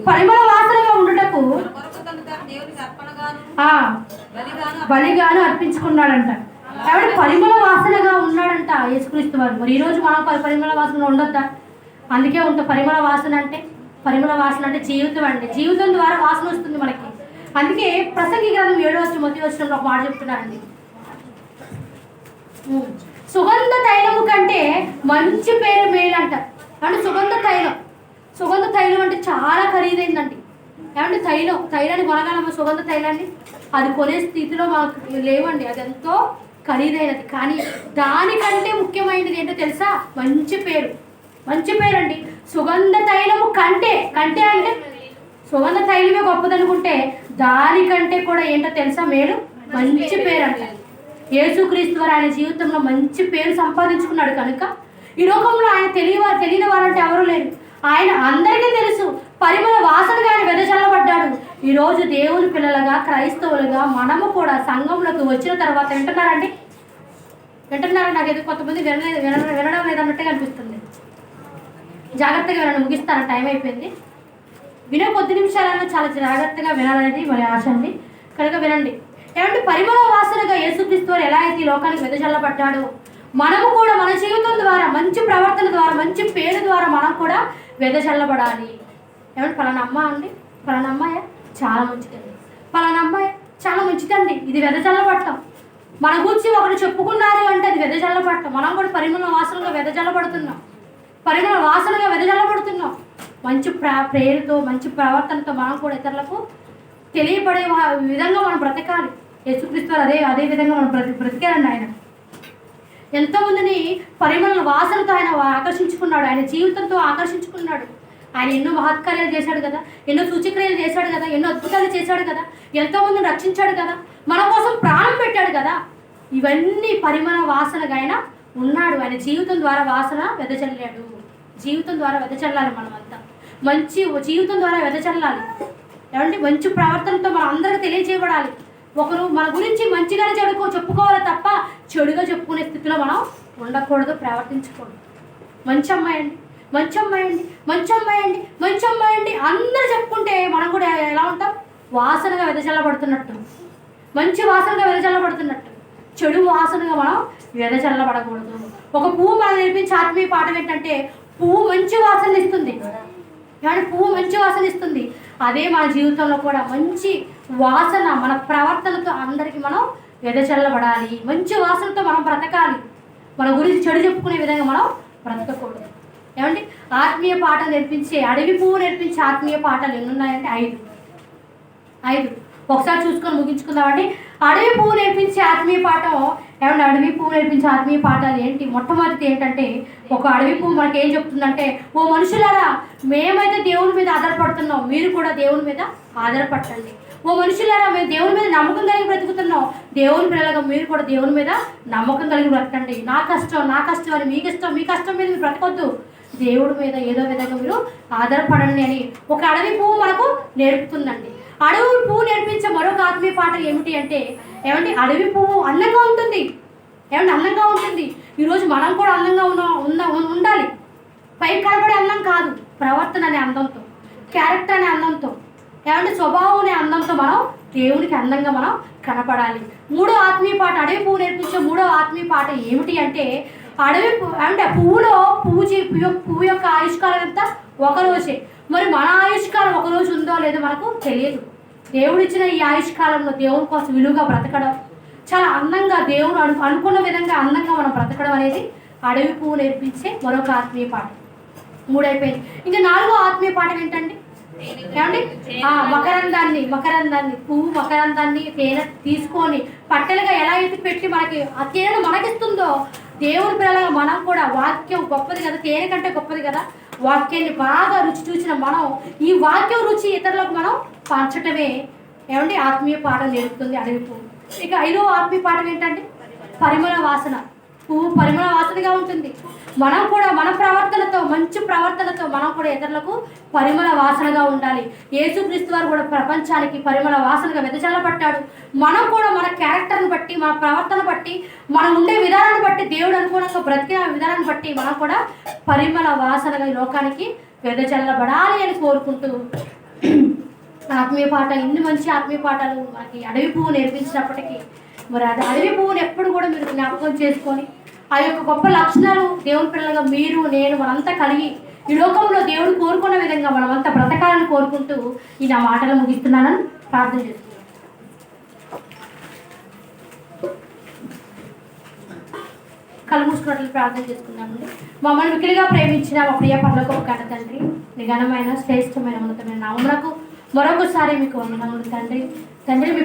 పరిమళ వాసనగా ఉండుటకు బలిగాను అర్పించుకున్నాడంట. కాబట్టి పరిమళ వాసనగా ఉన్నాడంట యేసుక్రీస్తు వారు. మరి ఈరోజు మనం పరిమళ వాసన ఉండొద్దా? అందుకే ఉంటుంది పరిమళ వాసన అంటే జీవితం అండి. జీవితం ద్వారా వాసన వస్తుంది మనకి. అందుకే ప్రసంగి గ్రంథం 7వ వచనంలో ఒక మాట చెప్తున్నారండి. సుగంధ తైలము కంటే మంచి పేరు మేలంట. అంటే సుగంధ తైలం అంటే చాలా ఖరీదైందండి. ఏమంటే తైలాన్ని కొనగలమా? సుగంధ తైలాన్ని అది కొనే స్థితిలో మాకు లేవండి. అది ఎంతో ఖరీదైనది. కానీ దానికంటే ముఖ్యమైనది ఏంటో తెలుసా? మంచి పేరు అండి. సుగంధ తైలము కంటే అంటే సుగంధ తైలమే గొప్పదనుకుంటే దానికంటే కూడా ఏంటో తెలుసా? మేలు, మంచి పేరు అంట. యేసుక్రీస్తు వారు ఆయన జీవితంలో మంచి పేరు సంపాదించుకున్నాడు కనుక ఈ లోకంలో ఆయన తెలియని వారంటే ఎవరు లేరు. ఆయన అందరికీ తెలుసు. పరిమళ వాసనగా ఆయన వెదజల్లబడ్డాడు. ఈరోజు దేవుని పిల్లలుగా, క్రైస్తవులుగా మనము కూడా సంఘంలోకి వచ్చిన తర్వాత వింటున్నారా? నాకు ఏదో కొంతమంది వినడం లేదన్నట్టుగా అనిపిస్తుంది. జాగ్రత్తగా వినండి, ముగిస్తారా? టైం అయిపోయింది. వినే కొద్ది నిమిషాలైనా చాలా జాగ్రత్తగా వినాలనేది మరి ఆశ అండి. కనుక వినండి. ఏమంటే పరిమళ వాసనగా యేసుక్రీస్తు వారు ఎలా అయితే ఈ లోకానికి వెదజల్లబడ్డాడో మనము కూడా మన జీవితం ద్వారా, మంచి ప్రవర్తన ద్వారా, మంచి పేరు ద్వారా మనం కూడా వెదజల్లబడాలి. ఏమంటే పలానా అమ్మాయ చాలా మంచిదండి, పలానా అమ్మాయి చాలా మంచిదండి, ఇది వెదజల్లబడటం. మన గురించి ఒకరు చెప్పుకున్నారు అంటే అది వెదజల్లబడటం. మనం కూడా పరిమళ వాసనగా వెదజల్లబడుతున్నాం. మంచి ప్రేరుతో, మంచి ప్రవర్తనతో మనం కూడా ఇతరులకు తెలియబడే విధంగా మనం బ్రతకాలి. యేసుక్రీస్తు అదే విధంగా మనం బ్రతికారండి. ఆయన ఎంతోమందిని పరిమళ వాసనతో ఆయన ఆకర్షించుకున్నాడు, ఆయన జీవితంతో ఆకర్షించుకున్నాడు. ఆయన ఎన్నో మహత్కార్యాలు చేశాడు కదా, ఎన్నో సూచక్రియలు చేశాడు కదా, ఎన్నో అద్భుతాలు చేశాడు కదా, ఎంతోమందిని రక్షించాడు కదా, మన కోసం ప్రాణం పెట్టాడు కదా. ఇవన్నీ పరిమళ వాసనగా ఆయన ఉన్నాడు. ఆయన జీవితం ద్వారా వాసన వెదజల్లాడు. జీవితం ద్వారా వెదజల్లాలి. మనమంతా మంచి జీవితం ద్వారా వెదజల్లాలి. ఏమంటే మంచి ప్రవర్తనతో మనం అందరికీ తెలియజేయబడాలి. ఒకరు మన గురించి మంచిగానే చెప్పుకోవాలి తప్ప చెడుగా చెప్పుకునే స్థితిలో మనం ఉండకూడదు, ప్రవర్తించకూడదు. మంచి అమ్మాయి అండి, మంచి అమ్మాయి అండి, మంచి అమ్మాయి అండి, మంచి అమ్మాయి అండి అందరూ చెప్పుకుంటే మనం కూడా ఎలా ఉంటాం? వాసనగా వెదజల్లబడుతున్నట్టు, మంచి వాసనగా వెదజల్లబడుతున్నట్టు. చెడు వాసనగా మనం వెదజల్లబడకూడదు. ఒక పువ్వు మనం నేర్పించే ఆత్మీయ పాఠం ఏంటంటే పువ్వు మంచి వాసన ఇస్తుంది. కానీ పువ్వు మంచి వాసన ఇస్తుంది. అదే మన జీవితంలో కూడా మంచి వాసన మన ప్రవర్తనతో అందరికీ మనం వెదజల్లబడాలి. మంచి వాసనతో మనం బ్రతకాలి. మన గురించి చెడు చెప్పుకునే విధంగా మనం బ్రతకకూడదు. ఏమండి? ఆత్మీయ పాఠం నేర్పించే, అడవి పువ్వు నేర్పించే ఆత్మీయ పాఠాలు ఎన్ని ఉన్నాయంటే 5. ఒకసారి చూసుకొని ముగించుకుందామండి. అడవి పువ్వు నేర్పించే ఆత్మీయ పాఠం ఏమంటే అడవి పువ్వు నేర్పించే ఆత్మీయ పాఠాలు ఏంటి? మొట్టమొదటి ఏంటంటే ఒక అడవి పువ్వు మనకి ఏం చెప్తుందంటే, ఓ మనుషులారా, మేమైతే దేవుని మీద ఆధారపడుతున్నాం, మీరు కూడా దేవుని మీద ఆధారపడండి. ఓ మనుషులారా, మేము దేవుని మీద నమ్మకం కలిగి బ్రతుకుతున్నాం, దేవుని పిల్లలుగా మీరు కూడా దేవుని మీద నమ్మకం కలిగి బ్రతకండి. నా కష్టం అని మీ కష్టం మీద మీరు బ్రతకొద్దు, దేవుడి మీద ఏదో విధంగా మీరు ఆధారపడండి అని ఒక అడవి పువ్వు మనకు నేర్పుతుందండి. అడవి పువ్వు నేర్పించే మరొక ఆత్మీయ పాఠం ఏమిటి అంటే ఏమంటే అడవి పువ్వు అందంగా ఉంటుంది. అందంగా ఉంటుంది. ఈరోజు మనం కూడా అందంగా ఉండాలి. పైకి కనబడే అందం కాదు, ప్రవర్తన అనే అందంతో, క్యారెక్టర్ అనే అందంతో, స్వభావం అనే అందంతో మనం దేవునికి అందంగా మనం కనపడాలి. మూడో ఆత్మీయ పాట, అడవి పువ్వు నేర్పించే మూడో ఆత్మీయ పాట ఏమిటి అంటే అడవి పువ్వు యొక్క ఆయుష్కాలం ఎంత? ఒక రోజే. మరి మన ఆయుష్కాలం ఒక రోజు ఉందో లేదో మనకు తెలియదు. దేవుడిచ్చిన ఈ ఆయుష్కాలంలో దేవుని కోసం విలువగా బ్రతకడం, చాలా అందంగా దేవుడు అనుకున్న విధంగా అందంగా మనం బ్రతకడం అనేది అడవి పువ్వు నేర్పించే మరొక ఆత్మీయ పాఠం. 3 అయిపోయింది. ఇంకా 4వ ఆత్మీయ పాఠం ఏంటండి? ఏమండి? మకరందాన్ని తేనె తీసుకొని పట్టెలుగా ఎలా ఎత్తి పెట్టి మనకి ఆ తేనె మనకిస్తుందో, దేవుని పిల్లలుగా మనం కూడా వాక్యం గొప్పది కదా, తేనె కంటే గొప్పది కదా. వాక్యాన్ని బాగా రుచి చూసిన మనం ఈ వాక్యం రుచి ఇతరులకు మనం పంచటమే ఆత్మీయ పాఠం నేర్పుతుంది అడవి పువ్వు. ఇక 5వ ఆత్మీయ పాఠం ఏంటంటే పరిమళ వాసన. పువ్వు పరిమళ వాసనగా ఉంటుంది. మనం కూడా మన ప్రవర్తనతో, మంచి ప్రవర్తనతో మనం కూడా ఇతరులకు పరిమళ వాసనగా ఉండాలి. యేసుక్రీస్తు వారు కూడా ప్రపంచానికి పరిమళ వాసనగా వెదజల్లబడ్డాడు. మనం కూడా మన క్యారెక్టర్ని బట్టి, మన ప్రవర్తన బట్టి, మనం ఉండే విధానాన్ని బట్టి, దేవుడు అనుకూలంగా బ్రతికిన విధానాన్ని బట్టి మనం కూడా పరిమళ వాసనగా ఈ లోకానికి వెదజల్లబడాలి అని కోరుకుంటూ ఆత్మీయ పాఠ, ఇన్ని మంచి ఆత్మీయ పాఠాలు మనకి అడవి పువ్వు నేర్పించినప్పటికీ మరి అది అడవి పువ్వుని ఎప్పుడు కూడా మీరు జ్ఞాపకం చేసుకొని ఆ యొక్క గొప్ప లక్షణాలు దేవుని పిల్లలుగా మీరు, నేను మనంతా కలిగి ఈ లోకంలో దేవుడు కోరుకున్న విధంగా మనమంతా బ్రతకాలని కోరుకుంటూ ఈ నా మాటలు ముగిస్తున్నానని ప్రార్థన చేస్తున్నాను. కళ్ళు మూసుకున్నట్లు ప్రార్థన చేసుకున్నామండి. మమ్మల్ని మిక్కిలిగా ప్రేమించిన మా ప్రియ పరలోకపు తండ్రి, నిఘనమైన శ్రేష్టమైన ఉన్నతమైన నామమునకు మరొకసారి మీకు వందనములు తండ్రి. మీ